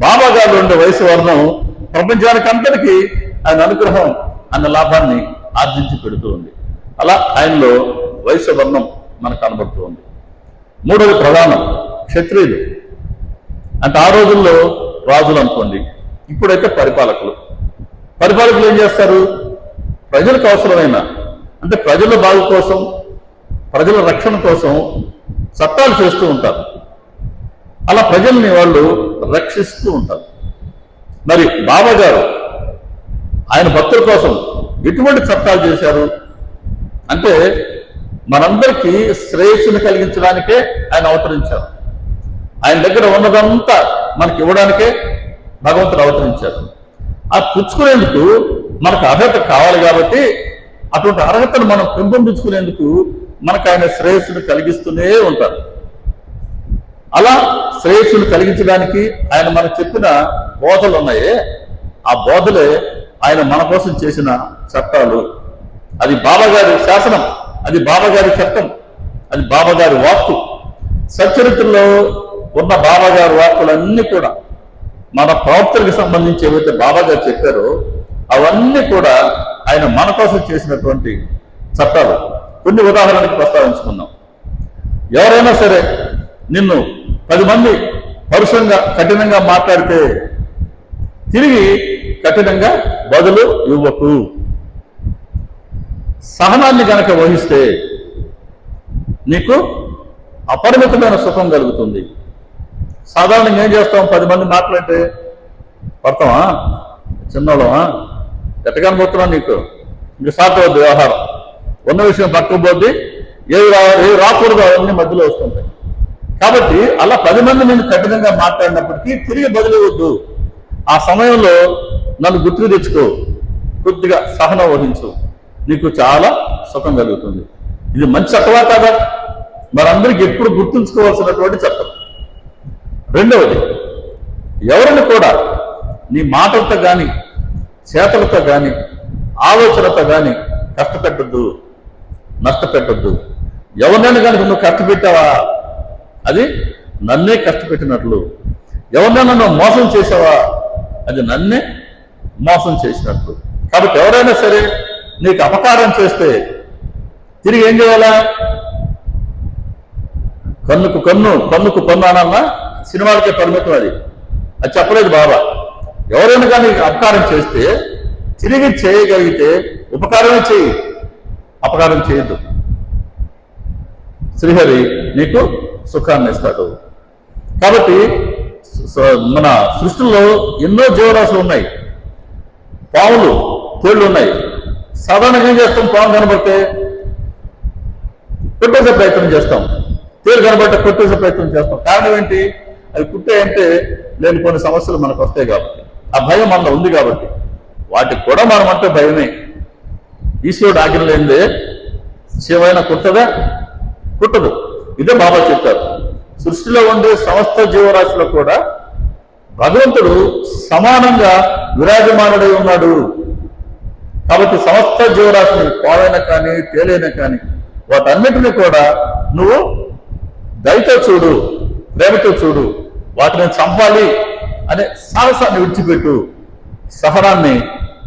బాబా గారు ఉండే వయసు వర్ణం ప్రపంచానికి అందరికీ ఆయన అనుగ్రహం అన్న లాభాన్ని ఆర్జించి పెడుతూ ఉంది. అలా ఆయనలో వయసు వర్ణం మనకు కనబడుతూ ఉంది. మూడవది ప్రధానం క్షత్రియులు. అంటే ఆ రోజుల్లో రాజులు అనుకోండి, ఇప్పుడైతే పరిపాలకులు. పరిపాలకులు ఏం చేస్తారు? ప్రజలకు అవసరమైన, అంటే ప్రజల బాగు కోసం, ప్రజల రక్షణ కోసం చట్టాలు చేస్తూ ఉంటారు. అలా ప్రజల్ని వాళ్ళు రక్షిస్తూ ఉంటారు. మరి బాబా గారు ఆయన భక్తుల కోసం ఎటువంటి చట్టాలు చేశారు అంటే మనందరికీ శ్రేయస్సును కలిగించడానికే ఆయన అవతరించారు. ఆయన దగ్గర ఉన్నదంతా మనకి ఇవ్వడానికే భగవంతుడు అవతరించారు. ఆ పుచ్చుకునేందుకు మనకు అర్హత కావాలి కాబట్టి అటువంటి అర్హతను మనం పెంపొందించుకునేందుకు మనకు ఆయన శ్రేయస్సును కలిగిస్తూనే ఉంటారు. అలా శ్రేయస్సును కలిగించడానికి ఆయన మనకు చెప్పిన బోధలు ఉన్నాయే, ఆ బోధలే ఆయన మన కోసం చేసిన చట్టాలు. అది బాబాగారి శాసనం, అది బాబాగారి చట్టం, అది బాబాగారి వాక్కు. సచ్చరిత్రలో ఉన్న బాబాగారి వాక్కులన్నీ కూడా మన ప్రవర్తనకు సంబంధించి ఏవైతే బాబాగారు చెప్పారో అవన్నీ కూడా ఆయన మన కోసం చేసినటువంటి చట్టాలు. కొన్ని ఉదాహరణకి ప్రస్తావించుకున్నాం. ఎవరైనా సరే నిన్ను 10 మంది పరుషంగా కఠినంగా మాట్లాడితే తిరిగి కఠినంగా బదులు ఇవ్వకు. సహనాన్ని గనక వహిస్తే నీకు అపరిమితమైన సుఖం కలుగుతుంది. సాధారణంగా ఏం చేస్తాం? 10 మంది మాట్లాడితే పడతావా, చిన్నోళ్ళమా, ఎట్టగాని పోతున్నా, నీకు ఇంక సాట్ అవుద్ది వ్యవహారం, ఉన్న విషయం పక్కకు పోద్ది, ఏవి రాకూడదు అవన్నీ మధ్యలో వస్తుంటాయి. కాబట్టి అలా 10 మంది నేను కఠినంగా మాట్లాడినప్పటికీ తిరిగి బదిలివద్దు. ఆ సమయంలో నన్ను గుర్తుకు తెచ్చుకో, కొద్దిగా సహనం వహించు, నీకు చాలా సుఖం కలుగుతుంది. ఇది మంచి చట్టమా కాదా? మనందరికీ ఎప్పుడు గుర్తుంచుకోవాల్సినటువంటి చట్టం. రెండవది, ఎవరిని కూడా నీ మాటలతో కానీ చేతలతో కానీ ఆలోచనతో కానీ కష్టపెట్టద్దు, నష్టపెట్టద్దు. ఎవరినైనా కనుక నువ్వు కష్టపెట్టావా అది నన్నే కష్టపెట్టినట్లు. ఎవరినైనా నువ్వు మోసం చేసావా అది నన్నే మోసం చేసినట్లు. కాబట్టి ఎవరైనా సరే నీకు అపకారం చేస్తే తిరిగి ఏం చేయాలా? కన్నుకు కన్ను పన్నుకు పన్ను అనన్నా సినిమాలకే పరిమితం. అది చెప్పలేదు బాబా. ఎవరైనా కానీ అపకారం చేస్తే తిరిగి చేయగలిగితే ఉపకారమే చేయి, అపకారం చేయొద్దు. శ్రీహరి నీకు సుఖాన్ని ఇస్తాడు. కాబట్టి మన సృష్టిలో ఎన్నో జీవరాశులు ఉన్నాయి. పాములు, తేళ్లు ఉన్నాయి. సాధారణంగా ఏం చేస్తాం? పాము కనబడితే కొట్టేసే ప్రయత్నం చేస్తాం, తేలు కనబడితే కొట్టేసే ప్రయత్నం చేస్తాం. కారణం ఏంటి? అవి కుట్టాయంటే లేని కొన్ని సమస్యలు మనకు వస్తాయి కాబట్టి, ఆ భయం మనలో ఉంది కాబట్టి. వాటికి కూడా మనం అంటే భయమే. ఈశ్వరుడు ఆజ్ఞ లేనిదే శివైన కుట్టదా? కుట్టదు. ఇదే బాబా చెప్పారు. సృష్టిలో ఉండే సమస్త జీవరాశిలో కూడా భగవంతుడు సమానంగా విరాజమానుడై ఉన్నాడు. కాబట్టి సమస్త జీవరాశిని, పావైన కానీ తేలైన కానీ, వాటన్నిటినీ కూడా నువ్వు దయతో చూడు, ప్రేమతో చూడు. వాటిని చంపాలి అనే సాహసాన్ని విడిచిపెట్టు, సహనాన్ని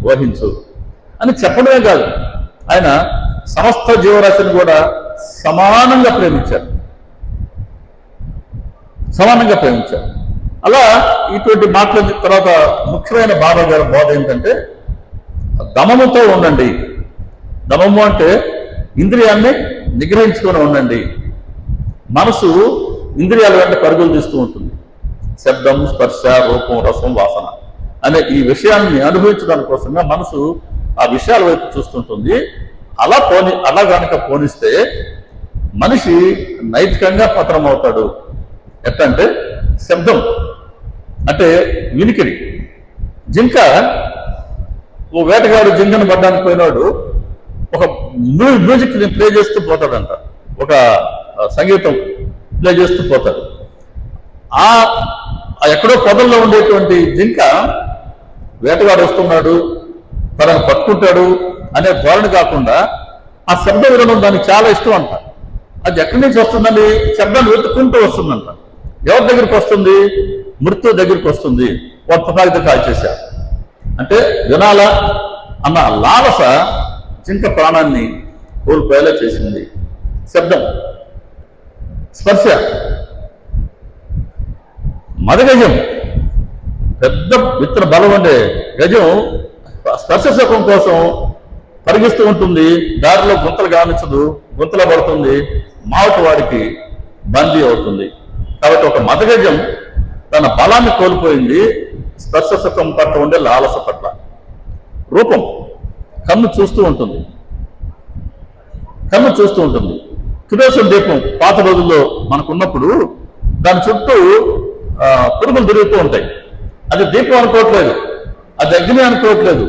వహించు అని చెప్పడమే కాదు, ఆయన సమస్త జీవరాశిని కూడా సమానంగా ప్రేమించారు, సమానంగా ప్రేమించారు. అలా ఇటువంటి మాటల తర్వాత ముఖ్యమైన బాబా గారి బోధ ఏంటంటే దమముతో ఉండండి. దమము అంటే ఇంద్రియాన్ని నిగ్రహించుకొని ఉండండి. మనసు ఇంద్రియాల వెంట పరుగులు తీస్తూ ఉంటుంది. శబ్దం, స్పర్శ, రూపం, రసం, వాసన అనే ఈ విషయాన్ని అనుభవించడానికి కోసంగా మనసు ఆ విషయాల వైపు చూస్తుంటుంది. అలా కనుక పోనిస్తే మనిషి నైతికంగా పతనం అవుతాడు. ఎట్లంటే శబ్దం అంటే వినికిడి. జింక, ఓ వేటగాడు జింకను పడ్డానికి పోయినాడు, ఒక మ్యూజిక్ ప్లే చేస్తూ పోతాడంట, ఒక సంగీతం ప్లే చేస్తూ పోతాడు. ఆ ఎక్కడో పొదల్లో ఉండేటువంటి జింక వేటగాడు వస్తున్నాడు, తనను పట్టుకుంటాడు అనే ధోరణి కాకుండా ఆ శబ్దం వినడం దానికి చాలా ఇష్టం అంట. అది ఎక్కడి నుంచి వస్తుందని శబ్దాన్ని వెతుక్కుంటూ వస్తుందంట. ఎవరి దగ్గరికి వస్తుంది? మృత్యు దగ్గరికి వస్తుంది. వాడు తుపాకితో కాల్చేశారు అంటే వినాలా అన్న లాలస జింక ప్రాణాన్ని కోల్పోయేలా చేసింది. శబ్దం, స్పర్శ, మదగజం, పెద్ద విత్తన బలం ఉండే గజం స్పర్శ సుఖం కోసం పరిగిస్తూ ఉంటుంది. దారిలో గుంతలు గమనించదు, గుంతలో పడుతుంది, మావటి వాడికి బందీ అవుతుంది. కాబట్టి ఒక మదగజం తన బలాన్ని కోల్పోయింది స్పర్శ సుఖం పట్ల ఉండే లాలస పట్ల. రూపం, కన్ను చూస్తూ ఉంటుంది, కన్ను చూస్తూ ఉంటుంది. కిరోసిన్ దీపం పాత రోజుల్లో మనకున్నప్పుడు దాని చుట్టూ పురుగులు తిరుగుతూ ఉంటాయి. అది దీపం అనుకోవట్లేదు, అది అగ్ని అనుకోవట్లేదు,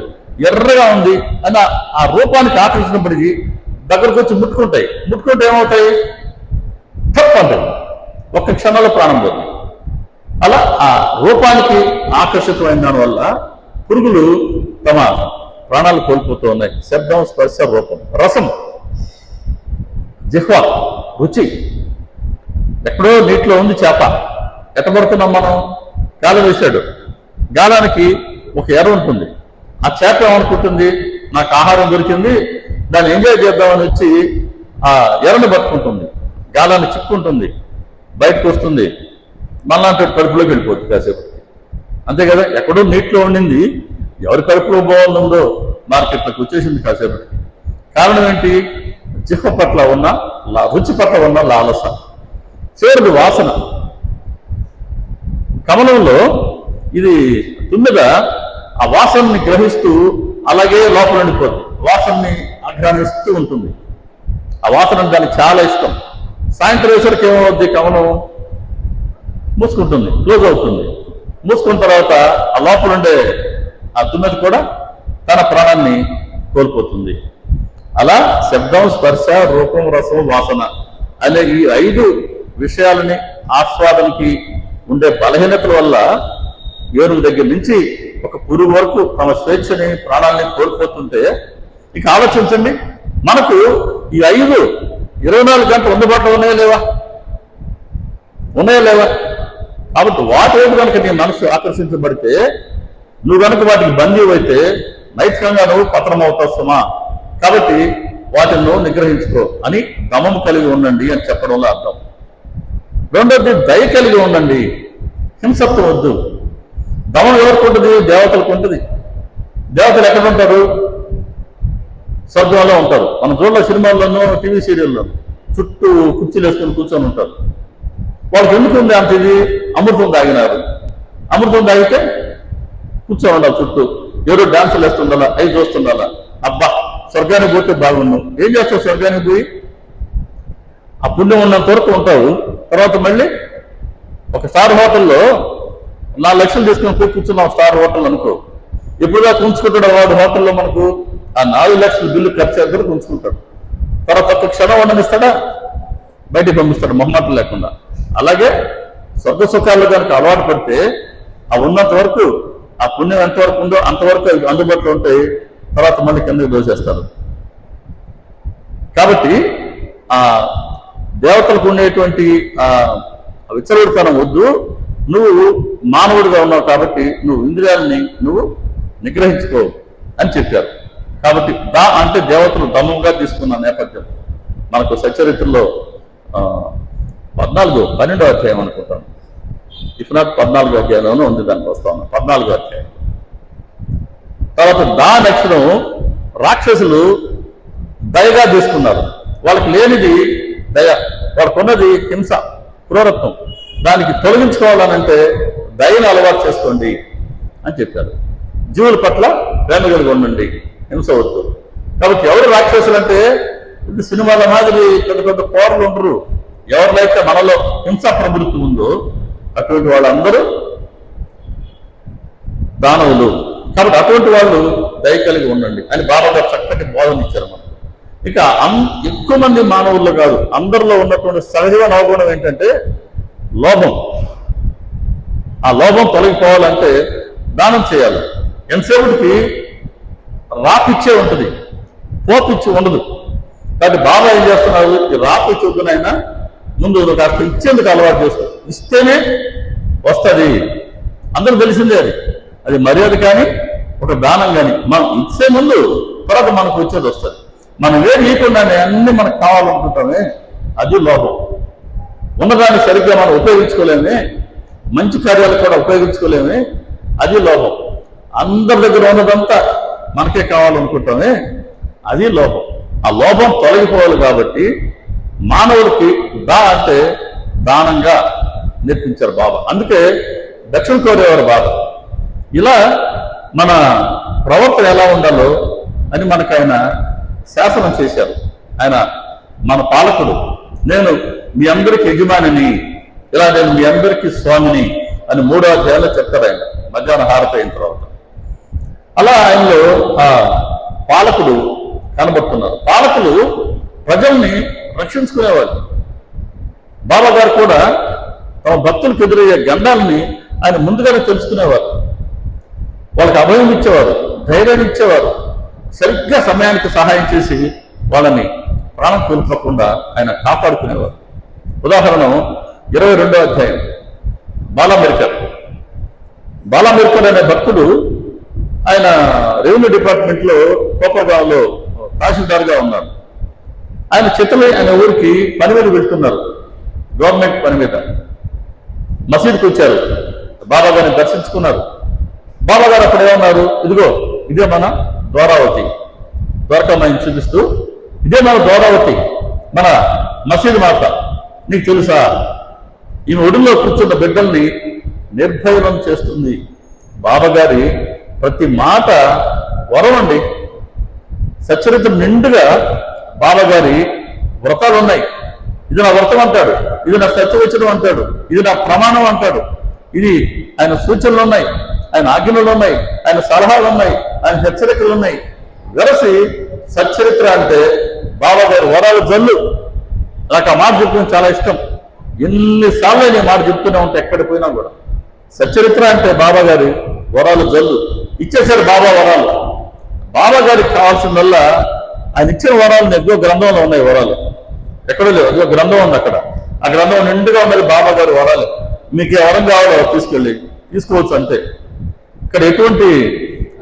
ఎర్రగా ఉంది అని ఆ రూపానికి ఆకర్షించినప్పటికీ దగ్గరకు వచ్చి ముట్టుకుంటే ఏమవుతాయి? తప్పంటాయి, ఒక్క క్షణంలో ప్రాణం పోతుంది. అలా ఆ రూపానికి ఆకర్షితమైన దానివల్ల పురుగులు తమ ప్రాణాలు కోల్పోతూ ఉన్నాయి. శబ్దం, స్పర్శ, రూపం, రసం, జిహ్వ, రుచి. ఎక్కడో నీటిలో ఉంది చేప, ఎట్టబడుతున్నాం మనం? గాలం వేశాడు, గాలానికి ఒక ఎర్ర ఉంటుంది. ఆ చేప ఏమనుకుంటుంది? నాకు ఆహారం దొరికింది, దాన్ని ఎంజాయ్ చేద్దామని వచ్చి ఆ ఎర్రని పట్టుకుంటుంది, గాలాన్ని చిక్కుంటుంది, బయటకు వస్తుంది, మళ్ళీ కడుపులోకి వెళ్ళిపోతుంది కాసేపటికి. అంతే కదా, ఎక్కడో నీటిలో ఉండింది ఎవరి కడుపులో బాగుందో మార్కెట్లోకి వచ్చేసింది కాసేపటికి. కారణం ఏంటి? జిహ్వ పట్ల ఉన్న రుచి పట్ల ఉన్న లాలస. చివరిది వాసన. కమలంలో ఇది తుమ్మెద ఆ వాసనని గ్రహిస్తూ అలాగే లోపల ఉండిపోతుంది, వాసనని ఆగ్రహిస్తూ ఉంటుంది. ఆ వాసన దానికి చాలా ఇష్టం. సాయంత్రం వేసరికి ఏమవుద్ది? కమలం మూసుకుంటుంది, క్లోజ్ అవుతుంది. మూసుకున్న తర్వాత ఆ లోపల ఉండే ఆ తుమ్మెద కూడా తన ప్రాణాన్ని కోల్పోతుంది. అలా శబ్దం, స్పర్శ, రూపం, రసం, వాసన అనే ఈ 5 విషయాలని ఆస్వాదనకి ఉండే బలహీనతల వల్ల ఏనుగు దగ్గర నుంచి ఒక పురుగు వరకు తమ స్వేచ్ఛని, ప్రాణాలని కోల్పోతుంటే ఇక ఆలోచించండి, మనకు ఈ 5 24 గంటలు అందుబాటులో ఉన్నాయా లేవా? కాబట్టి వాటి వైపు కనుక నీ మనసు ఆకర్షించబడితే, నువ్వు కనుక వాటికి బందీ అయితే నైతికంగా నువ్వు పతనం అవుతావు సుమా. కాబట్టి వాటిని నువ్వు నిగ్రహించుకో అని దమము కలిగి ఉండండి అని చెప్పడంలో అర్థం. రెండోది దయ కలిగి ఉండండి, హింసత్వం వద్దు. దమం ఎవరికి ఉంటుంది? దేవతలకు ఉంటుంది. దేవతలు ఎక్కడ ఉంటారు? స్వర్గంలో ఉంటారు. మన చూడలో సినిమాల్లోనూ టీవీ సీరియల్లోనూ చుట్టూ కుర్చీలు వేసుకొని కూర్చొని ఉంటారు. వాళ్ళకి ఎందుకు ఉంది అంత ఇది? అమృతం తాగినారు. అమృతం తాగితే కూర్చొని ఉండాలి చుట్టూ, ఎవరో డాన్సులు వేస్తుండాలా, అవి చూస్తుండాలా. అబ్బా స్వర్గానికి పోతే బాగున్నావు. ఏం చేస్తావు స్వర్గానికి పోయి? ఆ పుణ్యం ఉన్నంత వరకు ఉంటావు. తర్వాత మళ్ళీ ఒక స్టార్ హోటల్లో 4 లక్షలు తీసుకుని పోయి కూర్చున్నాం స్టార్ హోటల్ అనుకో. ఎప్పుడుగా ఉంచుకుంటాడు వాడు హోటల్లో మనకు ఆ 4 లక్షల బిల్లు ఖర్చు దగ్గర ఉంచుకుంటాడు. తర్వాత ఒక క్షణం ఉండనిస్తాడా? బయటికి పంపిస్తాడు మొహమాటం లేకుండా. అలాగే స్వర్గ సుఖాలు కనుక అలవాటు పడితే ఆ ఉన్నంత వరకు, ఆ పుణ్యం ఎంతవరకు ఉందో అంతవరకు అందుబాటులో ఉంటాయి. తర్వాత మళ్ళీ కిందకి దోసేస్తారు. కాబట్టి ఆ దేవతలకు ఉండేటువంటి విచ్చలవిడితనం వద్దు. నువ్వు మానవుడిగా ఉన్నావు కాబట్టి నువ్వు ఇంద్రియాలని నువ్వు నిగ్రహించుకో అని చెప్పారు. కాబట్టి అంటే దేవతలు దమ్ముగా తీసుకున్న నేపథ్యం మనకు సచరిత్రలో 12వ అధ్యాయం అనుకుంటాను. ఇఫ్ నాట్ 14వ అధ్యాయంలోనూ ఉంది. దానికి వస్తా ఉన్నా 14వ అధ్యాయం. తర్వాత దాని అక్షరం రాక్షసులు దయగా తీసుకున్నారు. వాళ్ళకి లేనిది దయ, వాళ్ళకు ఉన్నది హింస, క్రూరత్వం. దానికి తొలగించుకోవాలనంటే దయను అలవాటు చేసుకోండి అని చెప్పారు. జీవుల పట్ల ప్రేమ కలిగి ఉండండి, హింస వద్దు. కాబట్టి ఎవరు రాక్షసులు అంటే ఇది సినిమాల మాదిరి పెద్ద పెద్ద పోరలు ఉండరు. ఎవరినైతే మనలో హింసా ప్రవృత్తి ఉందో అటువంటి వాళ్ళందరూ దానవులు. కాబట్టి అటువంటి వాళ్ళు దయ కలిగి ఉండండి అని బాబా గారు చక్కటి బోధన ఇచ్చారు మనకు. ఇక ఎక్కువ మంది మానవుల్లో కాదు, అందరిలో ఉన్నటువంటి సహజమైన అవగుణం ఏంటంటే లోభం. ఆ లోభం తొలగిపోవాలంటే దానం చేయాలి. ఎంతసేపటికి రాపిచ్చే ఉంటుంది, పోపిచ్చి ఉండదు. కాబట్టి బాబా ఏం చేస్తున్నారు? ఈ రాపిచ్చి వద్దునైనా ముందు కాస్త ఇచ్చేందుకు అలవాటు చేస్తారు. ఇస్తేనే వస్తుంది. అందరూ తెలిసిందే అది మర్యాద కానీ ఒక దానం కానీ. మనం ఇచ్చే ముందు తర్వాత మనకు వచ్చేది వస్తుంది. మనం ఏది ఇవ్వకుండానే అన్ని మనకు కావాలనుకుంటామే, అది లోపం. ఉన్నదాన్ని సరిగ్గా మనం ఉపయోగించుకోలేమే, మంచి కార్యాలు కూడా ఉపయోగించుకోలేమే, అది లోపం. అందరి దగ్గర ఉన్నదంతా మనకే కావాలనుకుంటామే, అది లోపం. ఆ లోపం తొలగిపోవాలి. కాబట్టి మానవుడికి అంటే దానంగా నేర్పించారు బాబా. అందుకే దక్షిణ కోరేవారు బాబా. ఇలా మన ప్రవర్తన ఎలా ఉండాలో అని మనకు ఆయన శాసనం చేశారు. ఆయన మన పాలకుడు. నేను మీ అందరికి యజమానిని, ఇలా నేను మీ అందరికీ స్వామిని అని 3వ అధ్యాయంలో చెప్తారు ఆయన మధ్యాహ్న హారతి అయిన తర్వాత. అలా ఆయనలో ఆ పాలకుడు కనబడుతున్నారు. పాలకులు ప్రజల్ని రక్షించుకునేవాళ్ళు. బాబా గారు కూడా తమ భక్తులకు ఎదురయ్యే గండాలని ఆయన ముందుగానే తెలుసుకునేవారు. వాళ్ళకి అభయం ఇచ్చేవారు, ధైర్యాన్ని ఇచ్చేవారు. సరిగ్గా సమయానికి సహాయం చేసి వాళ్ళని ప్రాణం కోల్పోకుండా ఆయన కాపాడుకునేవారు. ఉదాహరణ 22వ అధ్యాయం. బాలామిర్కర్ అనే భక్తుడు ఆయన రెవెన్యూ డిపార్ట్మెంట్లో కోపగాంలో తహసీల్దార్గా ఉన్నారు. ఆయన చిత్తలే అనే ఊరికి పని మీద వెళ్తున్నారు, గవర్నమెంట్ పని మీద. మసీదుకి వచ్చారు, బాబా గారిని దర్శించుకున్నారు. బాబా గారు అప్పుడు ఏమన్నారు, ఇదిగో ఇదే మన ద్వారావతి, ద్వారకామాయిని చూపిస్తూ, ఇదే మన ద్వారావతి, మన మసీదు మాత, నీకు తెలుసా ఈమె ఒడిలో కూర్చున్న బిడ్డల్ని నిర్భయం చేస్తుంది. బాబా గారి ప్రతి మాట వరం అండి. సచ్చరిత్ర నిండుగా బాబా గారి వ్రతాలు ఉన్నాయి. ఇది నా వ్రతం అంటాడు, ఇది నా సత్యవచనం అంటాడు, ఇది నా ప్రమాణం అంటాడు. ఇది ఆయన సూచనలు ఉన్నాయి, ఆయన ఆజ్ఞలు ఉన్నాయి, ఆయన సలహాలు ఉన్నాయి, ఆయన హెచ్చరికలు ఉన్నాయి. వెరసి సచ్చరిత్ర అంటే బాబా గారి వరాలు జల్లు. నాకు ఆ మాట చెప్పడం చాలా ఇష్టం. ఎన్నిసార్లు నేను మాట చెప్తూనే ఉంటా ఎక్కడికి పోయినా కూడా. సచ్చరిత్ర అంటే బాబా గారి వరాలు జల్లు. ఇచ్చేశారు బాబా వరాలు. బాబా గారికి కావాల్సిందల్లా ఆయన ఇచ్చిన వరాలు ఎన్నో గ్రంథంలో ఉన్నాయి. వరాలు ఎక్కడో లేవు, అదిగో గ్రంథం ఉంది అక్కడ. ఆ గ్రంథం నిండుగా ఉన్నది బాబా గారి వరాలు. మీకు ఏ వరం కావాలో తీసుకెళ్ళి తీసుకోవచ్చు అంతే. ఇక్కడ ఎటువంటి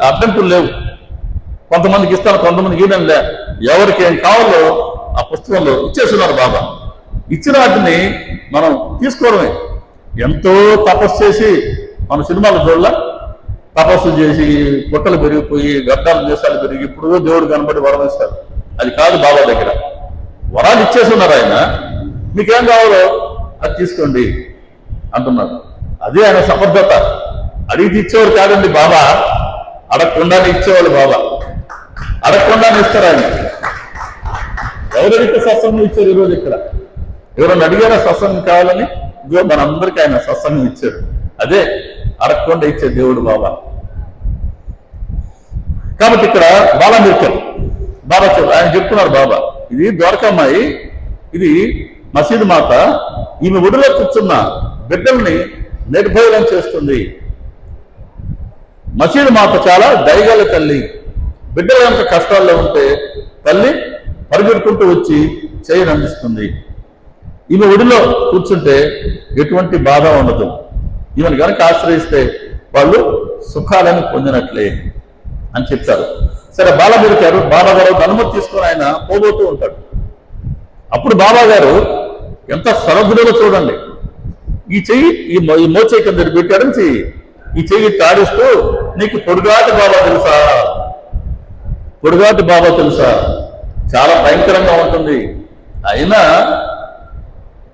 అడ్డంకులు లేవు. కొంతమందికి ఇస్తాను, కొంతమందికి ఈయన లే. ఎవరికి ఏం కావాలో ఆ పుస్తకంలో ఇచ్చేస్తున్నారు బాబా. ఇచ్చిన వాటిని మనం తీసుకోవడమే. ఎంతో తపస్సు చేసి మన సినిమాలు చూడాల, తపస్సు చేసి పుట్టలు పెరిగిపోయి గడ్డాలు దేశాలు పెరిగి ఇప్పుడు దేవుడు కనబడి వరం ఇస్తారు. అది కాదు బాబా దగ్గర. వరాలు ఇచ్చేస్తున్నారు ఆయన. మీకేం కావాలో అది తీసుకోండి అంటున్నారు. అదే ఆయన సమర్థత. అడిగి ఇచ్చేవారు కాదండి బాబా, అడగకుండానే ఇచ్చేవాళ్ళు బాబా. అడగకుండానే ఇస్తారు ఆయన. ఎవరైతే సత్సంగం ఇచ్చారు ఈరోజు ఇక్కడ? ఎవరైనా అడిగారా సత్సంగం కావాలని? ఇదిగో మనందరికీ ఆయన సత్సంగం ఇచ్చారు. అదే అడగకుండా ఇచ్చే దేవుడు బాబా. కాబట్టి ఇక్కడ బాలా మిర్కల్ బాబా ఆయన చెప్తున్నారు, బాబా ఇది ద్వారకామాయి, ఇది మసీదు మాత, ఈమె ఒడిలో కూర్చున్న బిడ్డల్ని నిర్భయం చేస్తుంది. మసీదు మాత చాలా దయగల తల్లి. బిడ్డల యొక్క కష్టాల్లో ఉంటే తల్లి పరిగెడుకుంటూ వచ్చి చేయని అందిస్తుంది. ఈమె ఒడిలో కూర్చుంటే ఎటువంటి బాధ ఉండదు. ఈమెను కనుక ఆశ్రయిస్తే వాళ్ళు సుఖాలను పొందినట్లే అని చెప్తారు. సరే, బాలా దొరికారు. బాబా గారు అనుమతి తీసుకొని ఆయన పోబోతూ ఉంటాడు. అప్పుడు బాబా గారు ఎంత సరగులో చూడండి. ఈ చెయ్యి ఈ మోచేయి కింద పెట్టాడని చెయ్యి, ఈ చెయ్యి తాడిస్తూ, నీకు పొడుగాటి బాబా తెలుసా, పొడుగాటి బాబా తెలుసా, చాలా భయంకరంగా ఉంటుంది. అయినా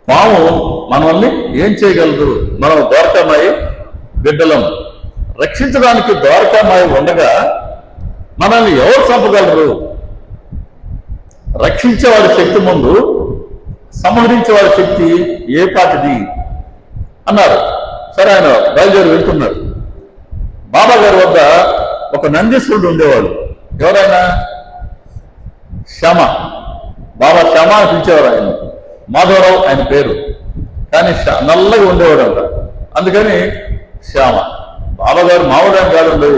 పాము మనల్ని ఏం చేయగలదు? మనం ద్వారకామాయి బిడ్డలం. రక్షించడానికి ద్వారకామాయి ఉండగా మనల్ని ఎవరు చంపగలరు? రక్షించేవాడి శక్తి ముందు సంహరించేవాడి శక్తి ఏ పాటిది అన్నారు. సరే, ఆయన బయలుదేరి వెళ్తున్నారు. బాబా గారి వద్ద ఒక నందీశ్వరుడు ఉండేవాడు. ఎవరైనా? శ్యామ. బాబా శ్యామ అని పిలిచేవారు ఆయన. మాధవరావు ఆయన పేరు, కానీ నల్లగా ఉండేవాడు అంట. అందుకని శ్యామ. బాబా గారు మామూలు కాదండి,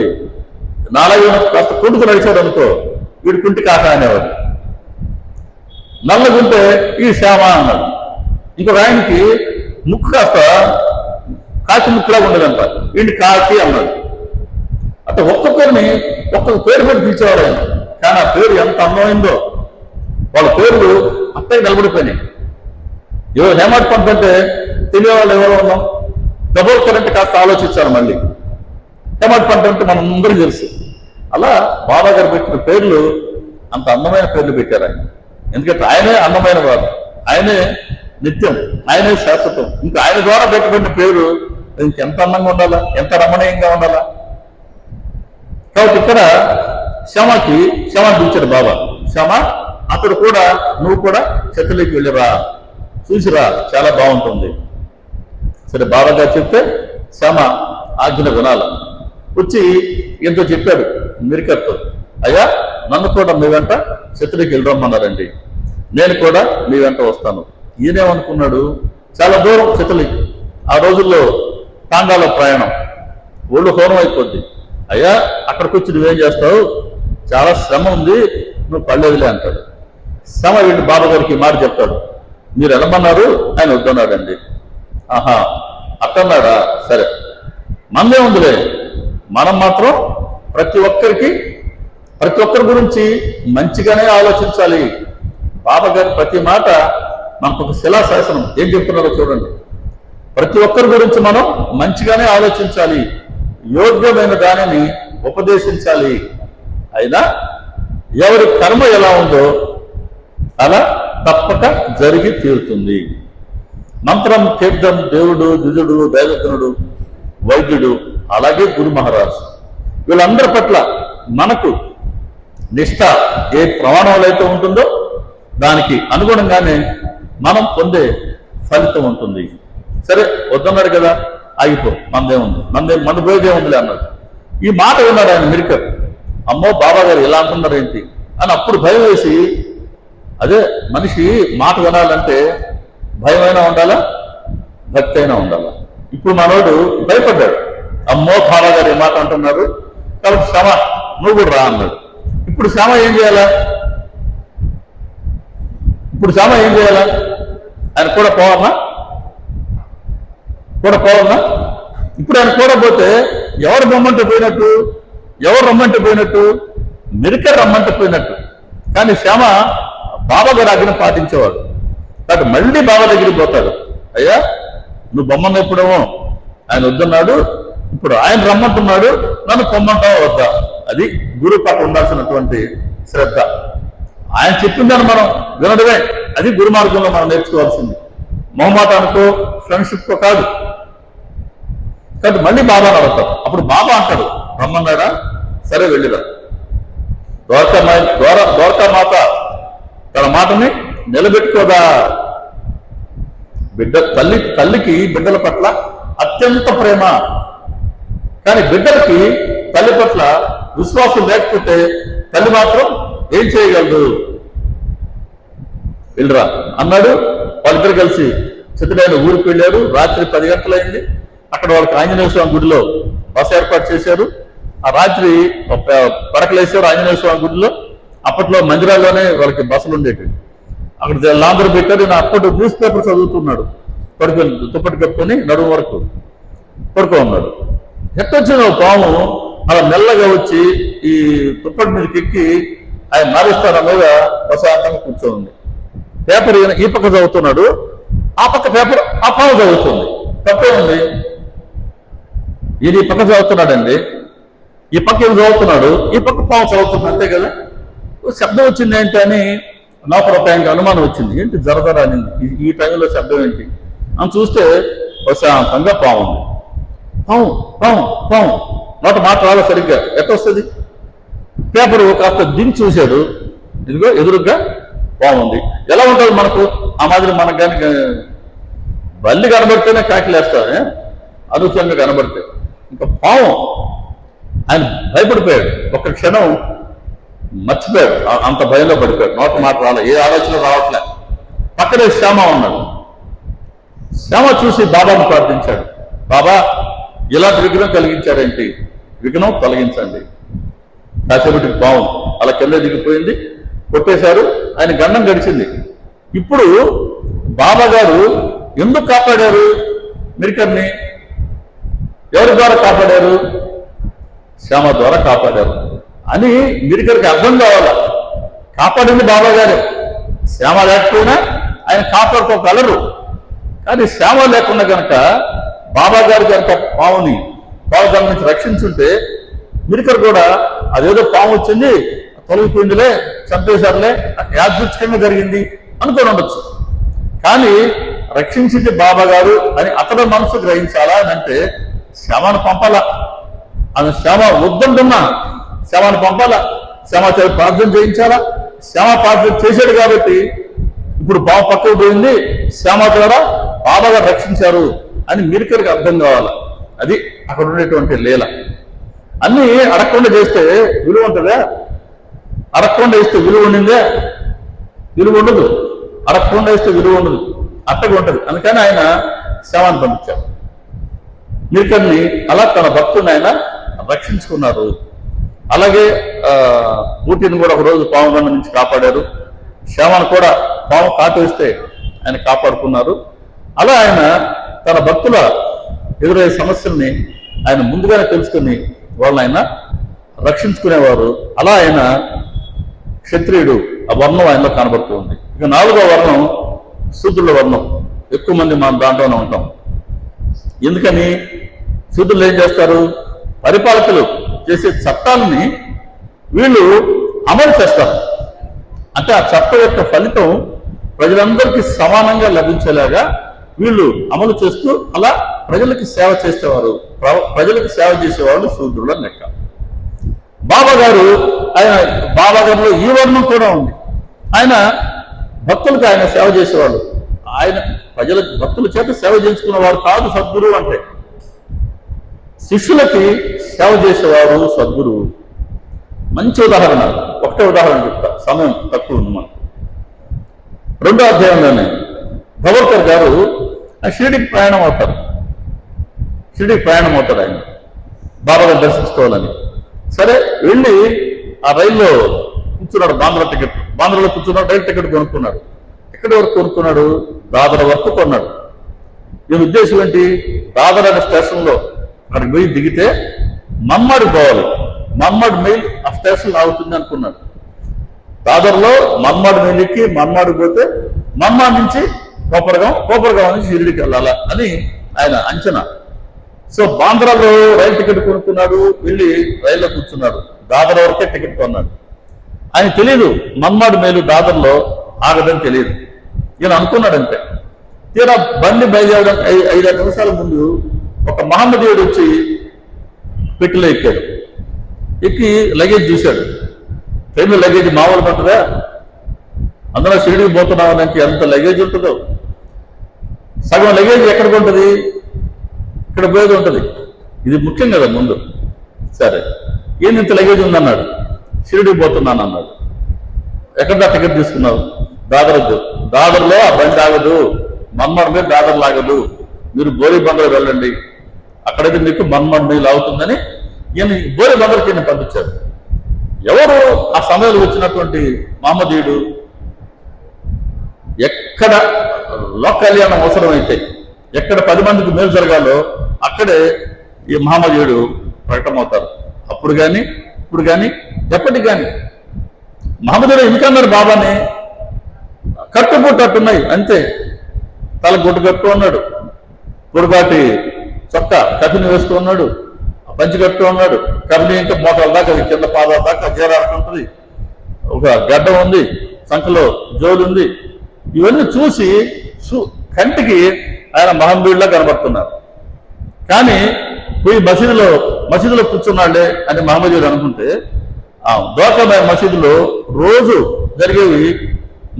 నాలుగు కాస్త కుంటుకు నడిచాడు అనుకో, వీడు కుంటి కాక అనేవాడు. నల్లగుంటే ఈ శ్యామ అన్నాడు. ఇంకొక ఆయనకి ముక్కు కాస్త కాకి ముక్కులాగా ఉండదంట, వీడిని కాకి అన్నాడు. అంటే ఒక్కొక్కరిని ఒక్కొక్క పేరు పెట్టి పిలిచేవాడు ఆయన. కానీ ఆ పేరు ఎంత అందమైందో. వాళ్ళ పేర్లు అత్తయ్య నిలబడిపోయినాయి. ఎవరు హేమాడ్ పంప్ అంటే తెలియవాళ్ళు ఎవరో ఉన్నాం. డబుల్ కరెంట్ కాస్త ఆలోచించారు మళ్ళీ. హేమాడ్ పంప్ అంటే మనందరికీ తెలుసు. అలా బాబా గారు పెట్టిన పేర్లు అంత అందమైన పేర్లు పెట్టారు ఆయన. ఎందుకంటే ఆయనే అందమైన వాడు, ఆయనే నిత్యం, ఆయనే శాశ్వతం. ఇంకా ఆయన ద్వారా పెట్టబడిన పేరు ఇంకెంత అందంగా ఉండాలా, ఎంత రమణీయంగా ఉండాలా. కాబట్టి ఇక్కడ శ్యామకి పిలిచాడు బాబా. శ్యామ, అతడు కూడా నువ్వు కూడా చెత్తలోకి వెళ్ళిరా, చూసిరా, చాలా బాగుంటుంది. సరే, బాబా గారు చెప్తే శ్యామ ఆజ్ఞ వినాల. వచ్చి ఎంతో చెప్పాడు మిరికట్తో. అయ్యా, నన్ను కూడా మీ వెంట చెత్తలోకి వెళ్ళరమ్మన్నారండి, నేను కూడా మీ వెంట వస్తాను. ఈయనేమనుకున్నాడు, చాలా దూరం చెత్తలి. ఆ రోజుల్లో తాండాలో ప్రయాణం, ఒళ్ళు హోనం అయిపోద్ది. అయ్యా, అక్కడికి వచ్చి నువ్వేం చేస్తావు, చాలా శ్రమ ఉంది, నువ్వు పళ్ళేదిలే అంటాడు. శ్రమ వీళ్ళు బాబా గారికి మాట చెప్తాడు. మీరు వెళ్ళమన్నారు, ఆయన వద్దన్నాడండి. ఆహా, అట్టన్నాడా? సరే, మనదే ఉందిలే. మనం మాత్రం ప్రతి ఒక్కరి గురించి మంచిగానే ఆలోచించాలి. బాబా గారి ప్రతి మాట మనకు ఒక శిలాశాసనం. ఏం చెప్తున్నారో చూడండి. ప్రతి ఒక్కరి గురించి మనం మంచిగానే ఆలోచించాలి, యోగ్యమైన దానిని ఉపదేశించాలి. అయినా ఎవరి కర్మ ఎలా ఉందో అలా తప్పక జరిగి తీరుతుంది. మంత్రం, తీర్థం, దేవుడు, ద్విజుడు, దైవజ్ఞుడు, వైద్యుడు, అలాగే గురు మహారాజ్, వీళ్ళందరి పట్ల మనకు నిష్ఠ ఏ ప్రమాణాలు అయితే ఉంటుందో దానికి అనుగుణంగానే మనం పొందే ఫలితం ఉంటుంది. సరే వద్దన్నాడు కదా, ఆగిపో, మందు పోయేదే ఉందిలే అన్నాడు. ఈ మాట విన్నాడు ఆయన మిరికర్. అమ్మో బాబా గారు ఇలా అంటున్నారు ఏంటి అని అప్పుడు భయం వేసి, అదే మనిషి మాట వినాలంటే భయమైనా ఉండాలా, భక్తి అయినా ఉండాలా. ఇప్పుడు మనోడు భయపడ్డాడు, అమ్మో బాబా గారు ఏ మాట అంటున్నారు కాబట్టి శ్రమ నువ్వు కూడా రా అన్నాడు. ఇప్పుడు శ్రమ ఏం చేయాలా? ఆయన కూడా పోవాలన్నా? ఇప్పుడు ఆయన కూడా పోతే ఎవరు రమ్మంటే పోయినట్టు? మిరికర్ రమ్మంటే పోయినట్టు. కానీ శ్యామ బాబా గారు ఆజ్ఞ పాటించేవాడు కాబట్టి మళ్ళీ బాబా దగ్గరికి పోతాడు. అయ్యా నువ్వు బొమ్మను ఎప్పుడేమో ఆయన వద్దన్నాడు, ఇప్పుడు ఆయన రమ్మంటున్నాడు, నన్ను పొమ్మంటావా వద్దా? అది గురువు పట్ల ఉండాల్సినటువంటి శ్రద్ధ. ఆయన చెప్పిందని మనం వినడమే, అది గురు మార్గంలో మనం నేర్చుకోవాల్సింది. మొహమాటానికో ఫ్రెండ్షిప్కో కాదు. కాబట్టి మళ్ళీ బాబాని అడుగుతాం. అప్పుడు బాబా అంటాడు, రమ్మన్నాడా, సరే వెళ్ళిరా. ద్వారకా మాత తన మాటని నిలబెట్టుకోదా? తల్లికి బిడ్డల పట్ల అత్యంత ప్రేమ, కానీ బిడ్డలకి తల్లి పట్ల విశ్వాసం లేకపోతే తల్లి మాత్రం ఏం చేయగలదు? వెళ్ళరా అన్నాడు. వాళ్ళిద్దరు కలిసి చిత్తడైన ఊరికి వెళ్ళారు. రాత్రి 10 గంటలైంది. అక్కడ వాళ్ళకి ఆంజనేయ స్వామి గుడిలో బస ఏర్పాటు చేశారు. ఆ రాత్రి పడకలేసారు ఆంజనేయ స్వామి గుడిలో. అప్పట్లో మందిరాల్లోనే వాళ్ళకి బసలు ఉండేవి. అక్కడ లాందరూ పెట్టారు. నా అప్పటి న్యూస్ పేపర్ చదువుతున్నాడు, దుప్పటి కప్పుకొని నడుము వరకు పడుకో ఉన్నాడు. ఎట్టొచ్చిన పాము అలా మెల్లగా వచ్చి ఈ దుప్పటి మీదకి ఎక్కి ఆయన మారిస్తాన మీద ప్రశాంతంగా కూర్చోంది. పేపర్ ఈ పక్క చదువుతున్నాడు, ఆ పక్క పేపర్ ఆ పాము చదువుతుంది. తప్పే ఉంది. ఈయన ఈ పక్క చదువుతున్నాడండి, ఈ పక్క ఏం చదువుతున్నాడు, ఈ పక్క పాము చదువుతుంది, అంతే కదా. శబ్దం వచ్చింది ఏంటి అని నాకు ఒక ఆయనకి అనుమానం వచ్చింది. ఏంటి జరదర అనింది, ఈ టైంలో శబ్దం ఏంటి అని చూస్తే ప్రశాంతంగా పాము ఉంది. పాము పాము పాము నోట మాట రాలే సరిగ్గా. ఎట్టొస్తుంది? పేపరు కాస్త దించి చూశాడు, ఇదిగో ఎదురుగ్గా పాము ఉంది. ఎలా ఉంటుంది మనకు? ఆ మాదిరి మనకు కానీ బల్లి కనబడితేనే కాకిలేస్తానే, అనూహ్యంగా కనబడితే. ఇంకా పాము, ఆయన భయపడిపోయాడు. ఒక్క క్షణం మర్చిపోయాడు, అంత భయంలో పడిపోయాడు. నోట మాట రాలే, ఏ ఆలోచన రావట్లే. పక్కనే శ్యామ ఉన్నాడు. శ్యామ చూసి బాబాను ప్రార్థించాడు, బాబా ఇలాంటి విఘ్నం కలిగించారేంటి, విఘ్నం తొలగించండి. కాసేపటికి పాము అలా కింద దిగిపోయింది, కొట్టేశారు. ఆయన గండం గడిచింది. ఇప్పుడు బాబా గారు ఎందుకు కాపాడారు మిరికర్ని? ఎవరి ద్వారా కాపాడారు? శ్యామ ద్వారా కాపాడారు అని మిరికర్కి అర్థం కావాలా. కాపాడింది బాబా గారే. శ్యామ లేకపోయినా ఆయన కాపాడుకోగలరు. కానీ శ్యామ లేకుండా కనుక బాబా గారు కనుక పాముని పావుదాని నుంచి రక్షించుంటే మిరికర్ కూడా అదేదో పాము వచ్చింది తొలగిపోయిందిలే, చంపేశారులే, యాదృచ్ఛికంగా జరిగింది అనుకొని ఉండొచ్చు. కానీ రక్షించింది బాబా గారు అని అతని మనసు గ్రహించాలా అని అంటే శ్యామను పంపాలా. ఆమె శ్యామ వద్దంటున్నా శ్యామను పంపాలా, శ్యామ ప్రార్థన చేయించాలా. శ్యామ ప్రార్థన చేశాడు కాబట్టి ఇప్పుడు పాము పక్కకు పోయింది, శ్యామ ద్వారా బాబా గారు రక్షించారు అని మిరికర్కి అర్థం కావాలా. అది అక్కడ ఉండేటువంటి లీల. అన్ని అడగకుండా చేస్తే విలువ ఉంటుందా? అడగకుండా ఇస్తే విలువ ఉండిందే? విలువ ఉండదు. అడగకుండా ఇస్తే విలువ ఉండదు, అట్టగా ఉంటుంది. అందుకని ఆయన శ్యామాన్ని పంపించారు. మిరికర్ని అలా తన భక్తుని ఆయన రక్షించుకున్నారు. అలాగే ఊటీని కూడా ఒకరోజు పాము నుంచి కాపాడారు. శ్యామాను కూడా పాము కాటేస్తే ఆయన కాపాడుకున్నారు. అలా ఆయన తన భక్తుల ఎదురయ్యే సమస్యల్ని ఆయన ముందుగానే తెలుసుకుని వాళ్ళని ఆయన రక్షించుకునేవారు. అలా ఆయన క్షత్రియుడు, ఆ వర్ణం ఆయనలో కనబడుతూ ఉంది. ఇక 4వ వర్ణం శూద్రుల వర్ణం. ఎక్కువ మంది మనం దాంట్లోనే ఉంటాం. ఎందుకని శూద్రులు ఏం చేస్తారు? పరిపాలకులు చేసే చట్టాలని వీళ్ళు అమలు చేస్తారు. అంటే ఆ చట్టం యొక్క ఫలితం ప్రజలందరికీ సమానంగా లభించేలాగా వీళ్ళు అమలు చేస్తూ అలా ప్రజలకి సేవ చేసేవారు. ప్రజలకు సేవ చేసేవాళ్ళు శూద్రుల లెక్క. బాబా గారు బాబా గారిలో ఈ వర్ణం కూడా ఉంది. ఆయన భక్తులకు ఆయన సేవ చేసేవాడు. ఆయన భక్తుల చేత సేవ చేయించుకున్నవాడు కాదు సద్గురువు అంటే. శిష్యులకి సేవ చేసేవారు సద్గురువు. మంచి ఉదాహరణ, ఒకటే ఉదాహరణ చెప్తా, సమయం తక్కువ ఉంది మనకు. 2వ అధ్యాయంలోనే భగవత్కర్ గారు షిరిడికి ప్రయాణం అవుతారు. ఆయన బాబా గారు దర్శించుకోవాలని. సరే వెళ్ళి ఆ రైల్లో కూర్చున్నాడు. బాంద్రాలో కూర్చున్నాడు. రైలు టికెట్ కొనుక్కున్నాడు. ఎక్కడి వరకు కొనుక్కున్నాడు? దాదర్ వరకు కొన్నాడు. దీని ఉద్దేశం ఏంటి? దాదర్ అనే స్టేషన్లో అక్కడికి పోయి దిగితే మమ్మాడు పోవాలి. మమ్మాడు మెయిల్ ఆ స్టేషన్ ఆగుతుంది అనుకున్నాడు. దాదర్లో మమ్మాడు మెయిల్ ఎక్కి మమ్మాడు పోతే మమ్మాడు నుంచి కోపరగాం నుంచి షిరిడికి వెళ్ళాలా అని ఆయన అంచనా. సో బాంద్రాలో రైలు టికెట్ కొనుక్కున్నాడు. వెళ్ళి రైల్లో కూర్చున్నాడు. దాదర్ వరకే టికెట్ కొన్నాడు. ఆయన తెలియదు మమ్మాడు మేలు దాదర్లో ఆగదని తెలియదు. ఈయన అనుకున్నాడు అంతే. తీరా బండి బయలుదేరడం 5-6 నిమిషాల ముందు ఒక మహమ్మదీయుడు వచ్చి పెట్టిలో ఎక్కాడు. ఎక్కి లగేజ్ చూశాడు. ట్రైన్లో లగేజ్ మామూలు పట్టదా? అందులో షిరిడికి పోతున్నామని ఎంత లగేజ్ ఉంటుందో. సగం లగేజ్ ఎక్కడికి ఉంటుంది? ఇక్కడ పోయేది ఉంటుంది. ఇది ముఖ్యం కదా ముందు. సరే ఏంది ఇంత లగేజ్ ఉందన్నాడు. షిరిడికి పోతున్నాను అన్నాడు. ఎక్కడ టికెట్ తీసుకున్నావు? దాదర్లో ఆ బండి ఆగదు, మన్మడ్ మీద దాదర్ లాగదు, మీరు బోరి బందర్ వెళ్ళండి, అక్కడైతే మీకు మన్మడ్ మీల్ అవుతుందని ఈయన బోరి బందర్కి ఈయన పంపించాడు. ఎవరు ఆ సమయంలో వచ్చినటువంటి మహమ్మదీయుడు? ఎక్కడ లోక కళ్యాణం అవసరమైతే, ఎక్కడ 10 మందికి మేలు జరగాలో అక్కడే ఈ మహమ్మదీయుడు ప్రకటమవుతారు. అప్పుడు కానీ ఇప్పుడు కానీ ఎప్పటికి కానీ. మహమ్మదీయుడు ఎందుకన్నారు బాబాని? కట్టుబుట్టట్టున్నాయి అంతే. తల గుట్టు కట్టు ఉన్నాడు, పొరపాటి చొక్కా కపిని వేస్తూ ఉన్నాడు, పంచి కట్టు ఉన్నాడు. కపిని ఇంకా మోకాల దాకా కింద పాదాల దాకా జీరాడుతుంటుంది. ఒక గడ్డ ఉంది, సంఖలో జోలు ఉంది. ఇవన్నీ చూసి కంటికి ఆయన మహమ్మదీయుడిలా కనబడుతున్నారు. కానీ పోయి మసీదులో కూర్చున్నాడే అని మహమ్మదీయుడు అనుకుంటే, ఆ దోకమైన మసీదులో రోజు జరిగేవి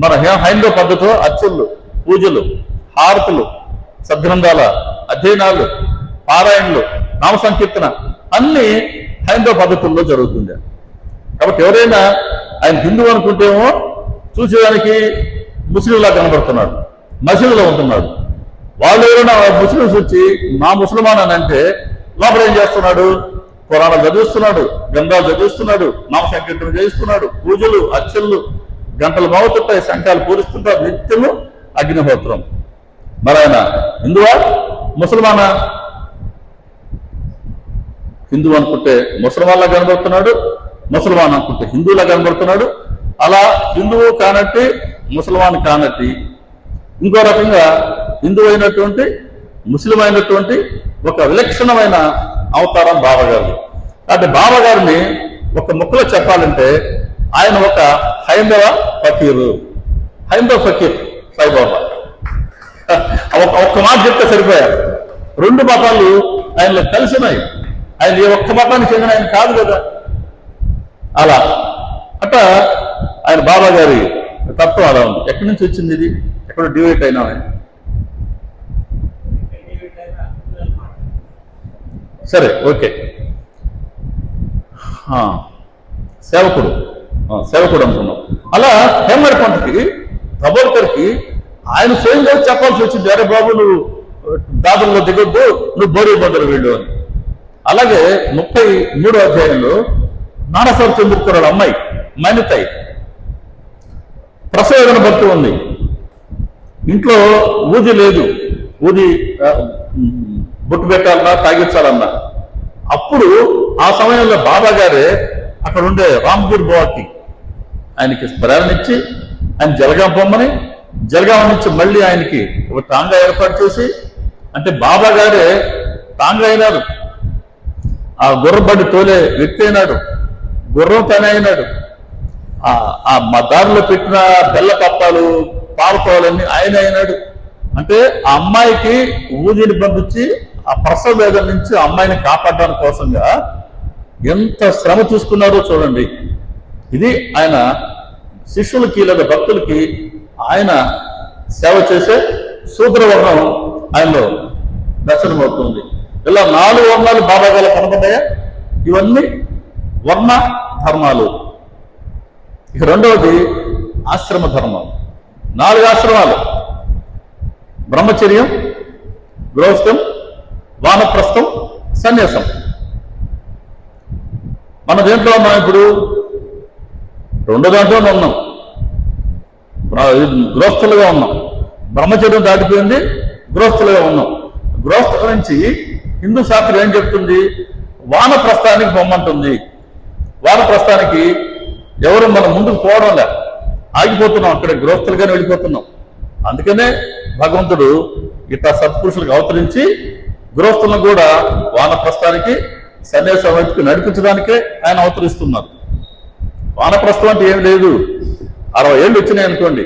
మన హైందవ పద్ధతిలో అర్చనలు, పూజలు, హారతులు, సద్గ్రంథాల అధ్యయనాలు, పారాయణలు, నామ సంకీర్తన అన్ని హైందవ పద్ధతుల్లో జరుగుతుంది. కాబట్టి ఎవరైనా ఆయన హిందువు అనుకుంటేమో చూసేదానికి ముస్లింలా కనబడుతున్నాడు, మసీదులో ఉంటున్నాడు. వాళ్ళు ఎవరైనా ముస్లింస్ వచ్చి మా ముసల్మాన్ అని అంటే లోపల ఏం చేస్తున్నాడు? పురాణాలు చదివిస్తున్నాడు, గ్రంథాలు చదివిస్తున్నాడు, నామ సంకీర్తన చేయిస్తున్నాడు, పూజలు, అర్చనలు, గంటలు మోగుతుంటాయి, శంఖాలు పూరిస్తుంటారు, నిత్యము అగ్నిహోత్రం. మరి ఆయన హిందువా ముసల్మానా? హిందువు అనుకుంటే ముసల్మాన్లా కనబడుతున్నాడు, ముసల్మాన్ అనుకుంటే హిందువులా కనబడుతున్నాడు. అలా హిందువు కానట్టి, ముసల్మాన్ కానట్టి, ఇంకో రకంగా హిందువు అయినటువంటి, ముస్లిం అయినటువంటి ఒక విలక్షణమైన అవతారం బాబాగారు. కాబట్టి బాబాగారిని ఒక ముక్కలో చెప్పాలంటే ఆయన ఒక హైందవ ఫకీరు, హైందవ ఫకీర్ సాయిబాబా. ఒక్క మాట చెప్తే సరిపోయారు. 2 మతాలు ఆయనలో కలిసినాయి. ఆయన ఏ ఒక్క మతానికి చెందిన ఆయన కాదు కదా. అలా అట్లా ఆయన బాబా గారి తత్వం అలా ఉంది. ఎక్కడి నుంచి వచ్చింది ఇది? ఎక్కడ డివైట్ అయినా? సరే ఓకే. సేవకుడు అనుకున్నాం. అలా హేమర్ పంటకి దబోల్కర్కి ఆయన స్వయంగా చెప్పాల్సి వచ్చింది, అరే బాబు నువ్వు దాదుల్లో దిగొద్దు, నువ్వు బోరి బందరు వెళ్ళు అని. అలాగే 33వ అధ్యాయంలో నానసర్ చంద్రుకురాడు అమ్మాయి మనితాయి ప్రసవేదన భక్తి ఉంది. ఇంట్లో ఊది లేదు, ఊది బొట్టు పెట్టాలన్నా తాగించాలన్నా. అప్పుడు ఆ సమయంలో బాబా గారే అక్కడ ఉండే రామ్గీర్ బాబాకి ఆయనకి ప్రేరణ ఇచ్చి ఆయన జలగాం పొమ్మని, జలగాం నుంచి మళ్ళీ ఆయనకి ఒక టాంగా ఏర్పాటు చేసి అంటే బాబా గారే తాండ్ర అయినాడు, ఆ గుర్రబడి తోలే వ్యక్తి అయినాడు, గుర్రం తనే అయినాడు, ఆ దారిలో పెట్టిన బెల్ల పప్పాలు పాలకోవాలన్నీ ఆయన అయినాడు. అంటే ఆ అమ్మాయికి ఊదిని పంపించి ఆ ప్రసవ వేదన నుంచి ఆ అమ్మాయిని కాపాడడానికి కోసంగా ఎంత శ్రమ తీసుకున్నారో చూడండి. ఇది ఆయన శిష్యులకి లేదా భక్తులకి ఆయన సేవ చేసే శూద్రవర్ణం ఆయనలో దర్శనమవుతుంది. ఇలా 4 వర్ణాలు బాబా గారు కనపడ్డాయా? ఇవన్నీ వర్ణ ధర్మాలు. ఇక రెండవది ఆశ్రమ ధర్మం. 4 ఆశ్రమాలు: బ్రహ్మచర్యం, గృహస్థం, వానప్రస్థం, సన్యాసం. మన దేంట్లో ఉన్నాం ఇప్పుడు? 2 దాంట్లోనే ఉన్నాం. గృహస్థులుగా ఉన్నాం. బ్రహ్మచర్యం దాటిపోయింది, గృహస్థులుగా ఉన్నాం. గృహస్థుల నుంచి హిందూ శాస్త్రం ఏం చెప్తుంది? వానప్రస్థానికి పొమ్మంటుంది. వానప్రస్థానికి ఎవరు మనం ముందుకు పోవడం లే, ఆగిపోతున్నాం, అక్కడ గృహస్థులుగానే వెళ్ళిపోతున్నాం. అందుకనే భగవంతుడు ఇట్లా సత్పురుషులకు అవతరించి గృహస్థులను కూడా వానప్రస్థానికి, సన్యాస వైపుకి నడిపించడానికే ఆయన అవతరిస్తున్నారు. వానప్రస్థం అంటే ఏం లేదు. 60 ఏళ్ళు వచ్చినాయి అనుకోండి,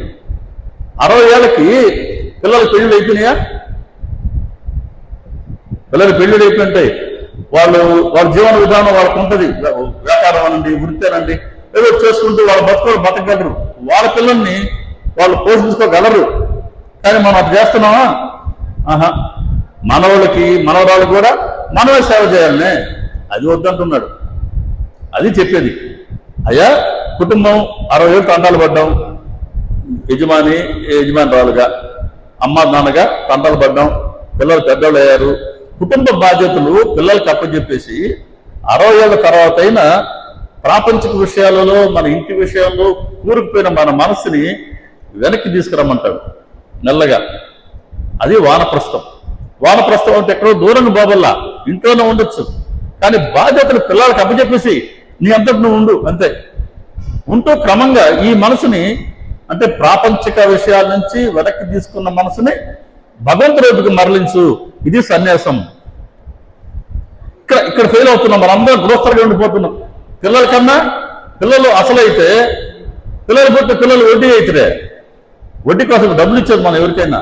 60 ఏళ్ళకి పిల్లలు పెళ్లిళ్ళు అయిపోయినాయా? పిల్లలు పెళ్లిళ్ళు అయిపోయింటాయి. వాళ్ళ జీవన విధానం వాళ్ళకు ఉంటుంది. వ్యాపారం అనండి, వృత్తేనండి, ఏదో చేసుకుంటూ వాళ్ళ బతకగలరు. వాళ్ళ పిల్లల్ని వాళ్ళు పోషించుకోగలరు. కానీ మనం అది చేస్తున్నామా? ఆహా. మనవాళ్ళకి మనవరాళ్ళు కూడా మనమే సేవ చేయాలనే, అది వద్దంటున్నాడు. అది చెప్పేది. అయ్యా, కుటుంబం 60 ఏళ్ళు తండాలు పడ్డాం, యజమానురాలుగా, అమ్మ నాన్నగా తండాలు పడ్డాం, పిల్లలు పెద్దోళ్ళు అయ్యారు. కుటుంబ బాధ్యతలు పిల్లలకి అప్పచెప్పేసి 60 ఏళ్ళ తర్వాత అయినా ప్రాపంచిక విషయాలలో, మన ఇంటి విషయాల్లో కూరుకుపోయిన మన మనసుని వెనక్కి తీసుకురమ్మంటాడు మెల్లగా. అది వానప్రస్థం. వానప్రస్థం అంటే ఎక్కడో దూరంగా బాబల్లా, ఇంట్లోనే ఉండొచ్చు, కానీ బాధ్యతలు పిల్లలకి అప్పచెప్పేసి నీ అంతటి నువ్వు ఉండు, అంతే. ఉంటూ క్రమంగా ఈ మనసుని, అంటే ప్రాపంచిక విషయాల నుంచి వెనక్కి తీసుకున్న మనసుని భగవంతుడి వైపుకి మరలించు. ఇది సన్యాసం. ఇక్కడ ఫెయిల్ అవుతున్నాం. మనందరం గృహస్థులుగా ఉండిపోతున్నాం. పిల్లల కన్నా పిల్లలు అసలైతే, పిల్లలు పుట్టి పిల్లలు వడ్డీ అయితే, వడ్డీ కోసం డబ్బులు ఇచ్చేది మనం ఎవరికైనా.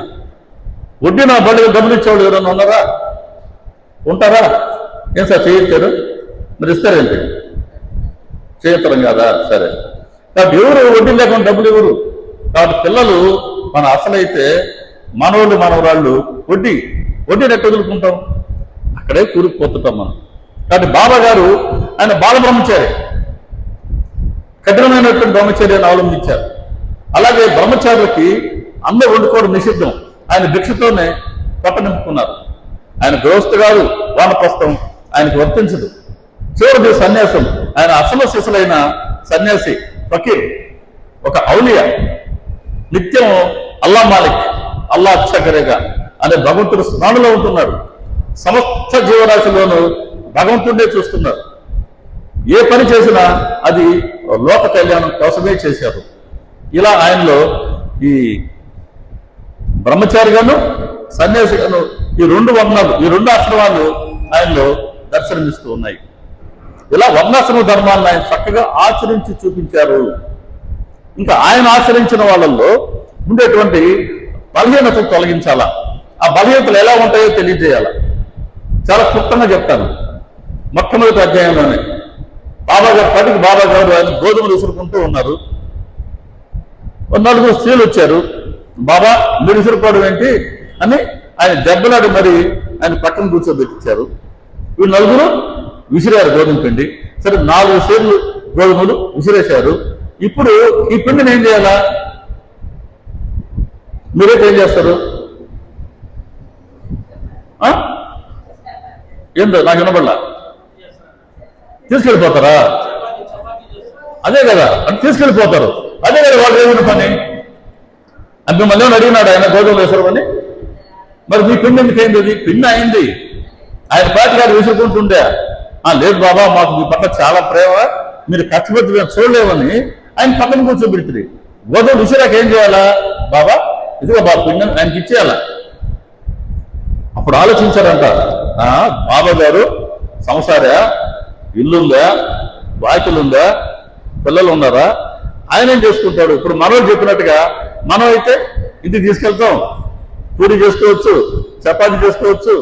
వడ్డీ నా బడికి డబ్బులు ఇచ్చేవాళ్ళు ఎవరైనా ఉన్నారా? ఉంటారా? ఏం సార్ చేయించారు? మరి ఇస్తారేంటి? చేయతరం కాదా? సరే. కాబట్టి ఎవరు వడ్డీ లేకుండా డబ్బులు ఎవరు? కాబట్టి పిల్లలు మన అసలైతే మనవాళ్ళు మనవరాళ్ళు వడ్డీని ఎట్ట వదులుకుంటాం? అక్కడే కూరుకుపోతుంటాం మనం. కాబట్టి బాబా గారు ఆయన బాలబ్రహ్మచారి, కఠినమైనటువంటి బ్రహ్మచర్యాన్ని అవలంబించారు. అలాగే బ్రహ్మచారులకి అందరూ వండుకోవడం నిషిద్ధం. ఆయన భిక్షతోనే పొట్ట నింపుకున్నారు. ఆయన గృహస్థు కాదు, వానప్రస్థం ఆయనకు వర్తించదు. చివరిది సన్యాసం. ఆయన అసలు శిశులైన సన్యాసి, ఫకీర్, ఒక ఔలియా, నిత్యం అల్లా మాలిక్, అల్లా అచ్చగరేగా అనే భగవంతుడు స్మరణలో ఉంటున్నాడు. సమస్త జీవరాశిలోనూ భగవంతుడే చూస్తున్నారు. ఏ పని చేసినా అది లోక కళ్యాణం కోసమే చేశారు. ఇలా ఆయనలో ఈ బ్రహ్మచారిగాను సన్యాసిగాను ఈ 2 వర్ణాలు, ఈ 2 ఆశ్రమాలు ఆయనలో దర్శనమిస్తూ ఉన్నాయి. ఇలా వర్ణాశ్రమ ధర్మాలను ఆయన చక్కగా ఆచరించి చూపించారు. ఇంకా ఆయన ఆచరించిన వాళ్ళల్లో ఉండేటువంటి బలహీనతలు తొలగించాలా, ఆ బలహీనతలు ఎలా ఉంటాయో తెలియజేయాలా. చాలా క్లుప్తంగా చెప్తాను. మొట్టమొదటి అధ్యాయంలోనే బాబా గారు ఆయన గోధుమలు విసురుకుంటూ ఉన్నారు. 4 స్త్రీలు వచ్చారు. బాబా మీరు విసురుకోవడం ఏంటి అని ఆయన దెబ్బలాడి మరి ఆయన పక్కన కూర్చోబెట్టించారు. వీళ్ళు 4 విసిరారు గోధుమ పిండి. సరే, 4 సేర్లు గోధుమలు విసిరేశారు. ఇప్పుడు ఈ పిండిని ఏం చేయాలా? మీరైతే ఏం చేస్తారు? ఏందో నాకు వినబడలా. తీసుకెళ్ళిపోతారా? అదే కదా, అంటే తీసుకెళ్ళిపోతారు. అదే కదా వాళ్ళు ఏమైనా పని. అంటే మళ్ళీ అడిగినాడు ఆయన గోధుమలు వేసారని. మరి మీ పిండి ఎందుకు అయింది? అది పిండి అయింది. ఆయన పాటి గారు విసురుకుంటుండే, లేదు బాబా, మాకు మీ పట్ల చాలా ప్రేమ, మీరు కష్టపడి మేము చూడలేమని ఆయన పక్కన కూర్చోబెడుతుంది. గోధుమ విసిరాక ఏం చేయాలా? బాబా ఇదిగో బాబా పిండి ఆయనకి ఇచ్చేయాలా. అప్పుడు ఆలోచించారంట, బాబా గారు సంసారా, ఇల్లుందా, బాకిలుందా, పిల్లలు ఉన్నారా, ఆయన ఏం చేసుకుంటాడు? ఇప్పుడు మనోడు చెప్పినట్టుగా మనం అయితే ఇంటికి తీసుకెళ్తాం, పూరి చేసుకోవచ్చు, చపాతీ చేసుకోవచ్చు,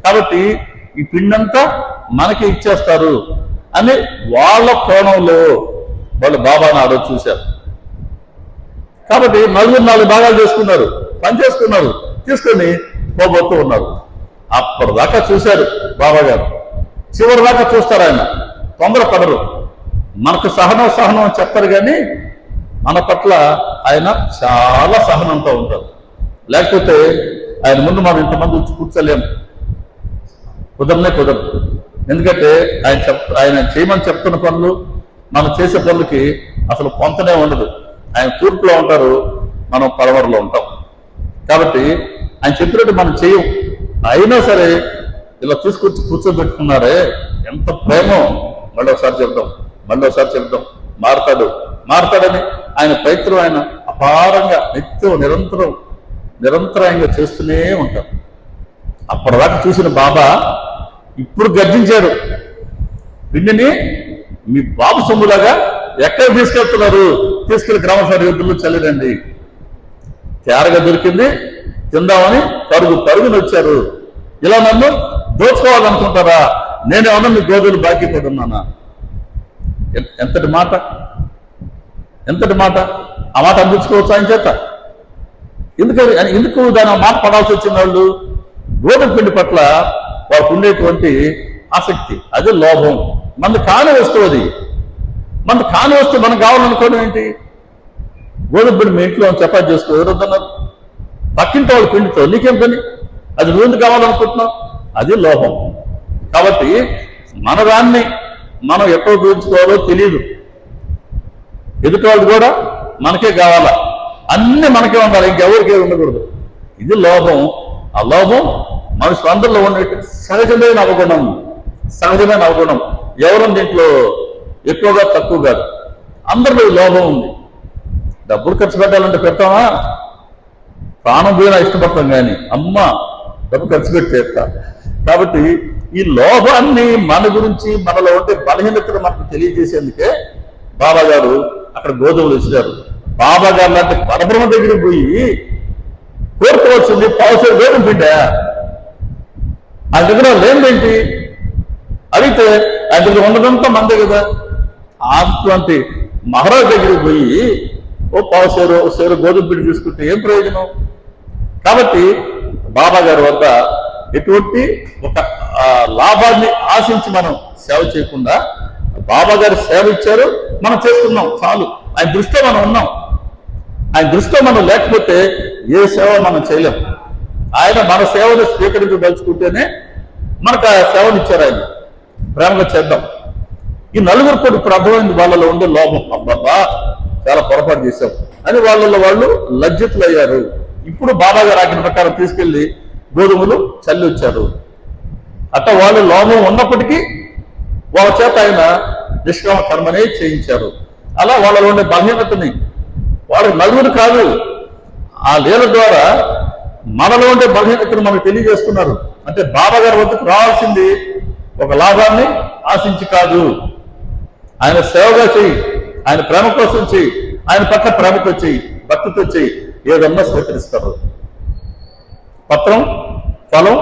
కాబట్టి ఈ పిండంతా మనకి ఇచ్చేస్తారు అని వాళ్ళ కోణంలో వాళ్ళు బాబాను ఆరోజు చూశారు. కాబట్టి నలుగురు 4 భాగాలు చేసుకున్నారు, పని చేసుకున్నారు, తీసుకొని పోబోతూ ఉన్నారు. అప్పటిదాకా చూశారు బాబా గారు, చివరి దాకా చూస్తారు. ఆయన తొందరపడరు, మనకు సహనం అని చెప్పరు, కానీ మన పట్ల ఆయన చాలా సహనంతో ఉంటారు. లేకపోతే ఆయన ముందు మనం ఇంతమంది వచ్చి కూర్చోలేము, కుదరదు. ఎందుకంటే ఆయన చేయమని చెప్తున్న పనులు, మనం చేసే పనులకి అసలు పొంతనే ఉండదు. ఆయన తూర్పులో ఉంటారు, మనం పడమరలో ఉంటాం. కాబట్టి ఆయన చెప్పినట్టు మనం చేయం. అయినా సరే ఇలా తీసుకొచ్చి కూర్చోబెట్టుకున్నారే, ఎంత ప్రేమో. మళ్ళీ ఒకసారి చెప్దాం, మారతాడని ఆయన ప్రయత్నం ఆయన అపారంగా నిత్యం నిరంతరాయంగా చేస్తూనే ఉంటారు. అప్పటిదాకా చూసిన బాబా ఇప్పుడు గర్జించారు, పిండిని మీ బాబు సొమ్ములాగా ఎక్కడ తీసుకెళ్తున్నారు? తీసుకెళ్లి గ్రామ సరిహద్దుల్లో చల్లిరండి. తేరగా దొరికింది, తిందామని పరుగుని వచ్చారు. ఇలా నన్ను దోచుకోవాలనుకుంటారా? నేనేమన్నా మీ గోధులు బాకీ పడున్నానా? ఎంతటి మాట! ఆ మాట అందించుకోవచ్చు ఆయన చేత. ఎందుకు దాని మాట పడాల్సి వచ్చిన వాళ్ళు? గోధుమ పిండి పట్ల వాళ్ళకు ఉండేటువంటి ఆసక్తి, అది లోభం. మనది కాని వస్తువు, మనది కాని వస్తువు మనకు కావాలనుకోవడం ఏంటి? గోధుమ పిండి మీ ఇంట్లో చపాతి చేసుకో, ఎవరొద్దన్నారు? పక్కింటి వాళ్ళ పిండితో నీకేం పని? అది నువ్వు కావాలనుకుంటున్నావు, అది లోభం. కాబట్టి మన దాన్ని మనం ఎక్కడ ఉపయోగించుకోవాలో తెలియదు. ఎదుటి వాళ్ళు కూడా మనకే కావాలా, అన్ని మనకే ఉండాలి, ఇంకెవరికే ఉండకూడదు. ఇది లోభం. ఆ లోభం మనుషులందరిలో ఉండే సహజమైన అవగుణం. ఎవరు దీంట్లో ఎక్కువగా తక్కువ కాదు, అందరిలో లోభం ఉంది. డబ్బులు ఖర్చు పెట్టాలంటే పెడతామా? ప్రాణం పోయినా ఇష్టపడతాం, కానీ అమ్మ డబ్బు ఖర్చు పెట్టి చేస్తా. కాబట్టి ఈ లోభాన్ని మన గురించి, మనలో ఉండే బలహీనతను మనకు తెలియజేసేందుకే బాబా గారు అక్కడ గోధుమలు ఇచ్చారు. బాబా గారు లాంటి పరబ్రహ్మ దగ్గరికి పోయి కోరుకోవాల్సింది పావుసేరు గోధుమ పిండా. ఆయన దగ్గర లేనిదేంటి అడిగితే ఆయన దగ్గర ఉన్నదంతా మందే కదా. అటువంటి మహారాజు దగ్గరికి పోయి పావుసేరు గోధుమ పిండి తీసుకుంటే ఏం ప్రయోజనం? కాబట్టి బాబా గారి వద్ద ఎటువంటి ఒక లాభాన్ని ఆశించి మనం సేవ చేయకుండా బాబా గారు సేవ ఇచ్చారు, మనం చేసుకున్నాం చాలు. ఆయన దృష్టిలో మనం ఉన్నాం. ఆయన దృష్టిలో మనం లేకపోతే ఏ సేవ మనం చేయలేం. ఆయన మన సేవను స్వీకరించదలుచుకుంటేనే మనకు ఆ సేవను ఇచ్చారు. ఆయన ప్రేమగా చేద్దాం. ఈ నలుగురు కూడా ఇప్పుడు అర్థమైంది వాళ్ళలో ఉండే లోభం. అబ్బబ్బా చాలా పొరపాటు చేశాం అని వాళ్ళలో వాళ్ళు లజ్జితులు అయ్యారు. ఇప్పుడు బాబా గారు ఆజ్ఞ ప్రకారం తీసుకెళ్లి గోధుమలు చల్లి వచ్చారు. అట్లా వాళ్ళు లోభం ఉన్నప్పటికీ వాళ్ళ చేత ఆయన నిష్కామ కర్మనే చేయించారు. అలా వాళ్ళలో ఉండే బలహీనతని వాళ్ళకి నలుగురు కాదు, ఆ లీల ద్వారా మనలో ఉండే బలహీనతను మనకు తెలియజేస్తున్నారు. అంటే బాబా గారి వద్దకు రావాల్సింది ఒక లాభాన్ని ఆశించి కాదు, ఆయన సేవగా చెయ్యి, ఆయన ప్రేమ కోసం చెయ్యి, ఆయన పట్ల ప్రేమతో చెయ్యి, భక్తితో చెయ్యి, ఏదన్నా స్వీకరిస్తారు. పత్రం, ఫలం,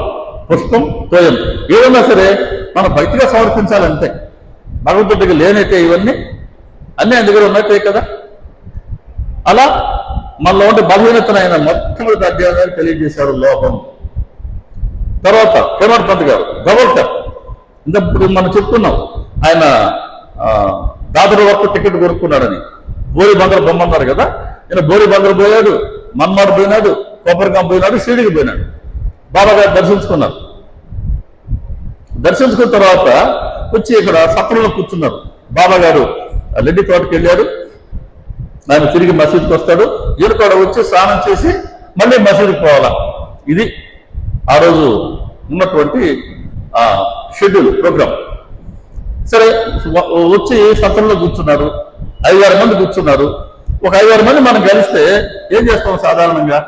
పుష్పం, తోయం ఏదన్నా సరే మనం భక్తిగా సమర్పించాలంటే. భగవంతుడికి లేనైతే ఇవన్నీ అన్నీ ఆయన దగ్గర ఉన్నట్టే కదా. అలా మనలో ఉండే బలహీనతను ఆయన మొట్టమొదటి అధ్యాయాన్ని తెలియజేశారు, లోపం. తర్వాత హేమంత్ పంత్ గారు గవర్నర్, ఇంతప్పుడు మనం చెప్పుకున్నాం, ఆయన దాదరు వరకు టికెట్ కొనుక్కున్నాడని. బోరి బందర్ బొమ్మన్నారు కదా, ఈయన బోరి బందర్ పోయాడు, మన్మార్ పోయినాడు, కొబ్బరిగాం పోయినాడు, షిరిడికి పోయినాడు. బాబా గారు దర్శించుకున్నారు. దర్శించుకున్న తర్వాత వచ్చి ఇక్కడ సత్రంలో కూర్చున్నారు. బాబా గారు లెడ్డి తోటకి వెళ్ళారు, ఆయన తిరిగి మసీదుకి వస్తాడు. ఈయన కూడా వచ్చి స్నానం చేసి మళ్ళీ మసీదుకి పోవాలా. ఇది ఆ రోజు ఉన్నటువంటి షెడ్యూల్, ప్రోగ్రామ్. సరే వచ్చి సత్రంలో కూర్చున్నారు, 5-6 మంది కూర్చున్నారు. ఒక 5-6 మంది మనం కలిస్తే ఏం చేస్తాం సాధారణంగా?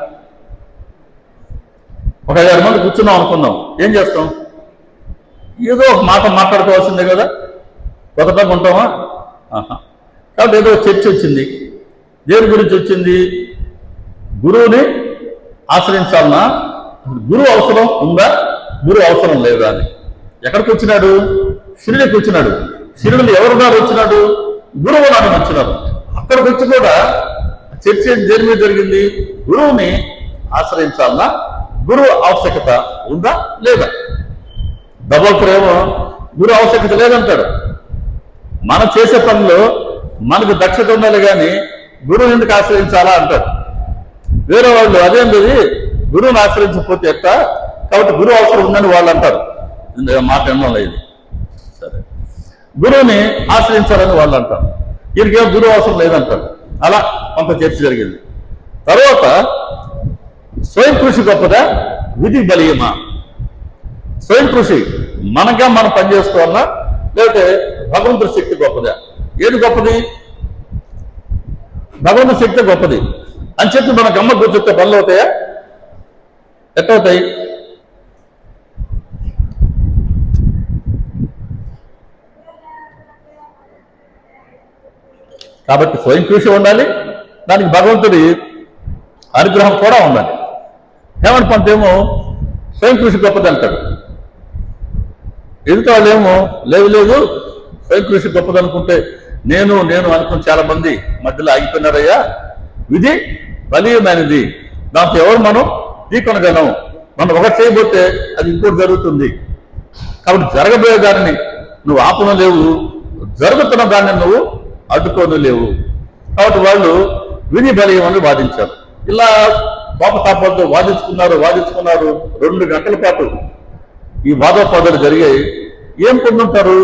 ఒక 5-6 మంది కూర్చున్నాం అనుకుందాం, ఏం చేస్తాం? ఏదో ఒక మాట మాట్లాడుకోవాల్సిందే కదా, కొత్తగా ఉంటామా? కాబట్టి ఏదో చర్చ వచ్చింది. దేని గురించి వచ్చింది? గురువుని ఆశ్రయించాలన్నా, గురువు అవసరం ఉందా, గురువు అవసరం లేదా అని. ఎక్కడికి వచ్చినాడు? షిరిడీకి వచ్చినాడు. షిరిడీలో ఎవరున్నారు వచ్చినాడు? గురువు నాడు వచ్చినారు. అక్కడికి వచ్చి కూడా చర్చ దేని మీద జరిగింది? గురువుని ఆశ్రయించాలన్నా, గురువు ఆవశ్యకత ఉందా లేదా? దబోల్కరేమో గురువు ఆవశ్యకత లేదంటాడు. మనం చేసే పనిలో మనకు దక్షత ఉండాలి కానీ గురువుని ఎందుకు ఆశ్రయించాలా అంటాడు. వేరే వాళ్ళు అదేంటి గురువుని ఆశ్రయించకపోతే ఎట్టా, కాబట్టి గురువు అవసరం ఉందని వాళ్ళు అంటారు. మాట ఎన్నో ఇది. సరే, గురువుని ఆశ్రయించాలని వాళ్ళు అంటారు. వీరికేమో గురువు అవసరం లేదంటారు. అలా కొంత చర్చ జరిగింది. తర్వాత స్వయం కృషి గొప్పదా, విధి బలీయమా? స్వయం కృషి మనగా మనం పనిచేసుకోవాలా, లేకపోతే భగవంతుడి శక్తి గొప్పదా? ఏది గొప్పది? భగవంతుడి శక్తి గొప్పది అని చెప్పి మన గమ్మ కూర్చొస్తే పనులు అవుతాయా? ఎట్టవుతాయి? కాబట్టి స్వయం కృషి ఉండాలి, దానికి భగవంతుడి అనుగ్రహం కూడా ఉండాలి. హేమంత్ పంత్ ఏమో స్వయం కృషి గొప్పది అంటాడు. ఎదుటి వాళ్ళు ఏమో లేదు స్వయం కృషి గొప్పది అనుకుంటే నేను అనుకుని చాలా మంది మధ్యలో ఆగిపోయినారయ్యా. విధి బలీయమైనది, దాంతో ఎవరు మనం ఢీకొనగలం. మనం ఒకటి చేయబోతే అది ఇంకోటి జరుగుతుంది. కాబట్టి జరగబోయే దానిని నువ్వు ఆపను లేవు, జరుగుతున్న దాన్ని నువ్వు అడ్డుకోను లేవు. కాబట్టి వాళ్ళు విధి బలీయం అని వాదించారు. ఇలా కోపతాపాలతో వాదించుకున్నారు 2 గంటల పాటు ఈ వాదోపాదాలు జరిగాయి. ఏం పొందుంటారు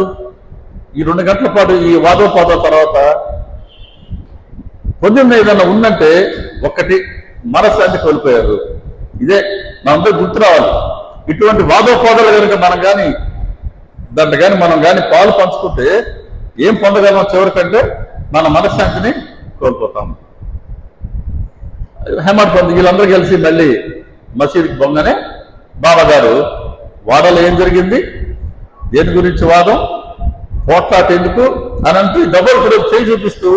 ఈ 2 గంటల పాటు? ఈ వాదోపాదాల తర్వాత పొందిన ఏదైనా ఉందంటే ఒక్కటి, మనశ్శాంతి కోల్పోయారు. ఇదే మనందరూ గుర్తు రావాలి. ఇటువంటి వాదోపాదాలు కనుక మనం కానీ పాలు పంచుకుంటే ఏం పొందగలం? చివరికంటే మన మనశ్శాంతిని కోల్పోతాం. హేమంత్ పంత్ వీళ్ళందరూ కలిసి మళ్ళీ మసీదుకి బొంగనే బాబా గారు వాడలో ఏం జరిగింది, దేని గురించి వాదం, పోట్లాట ఎందుకు అని అంటూ డబుల్ కూడా చేయి చూపిస్తూ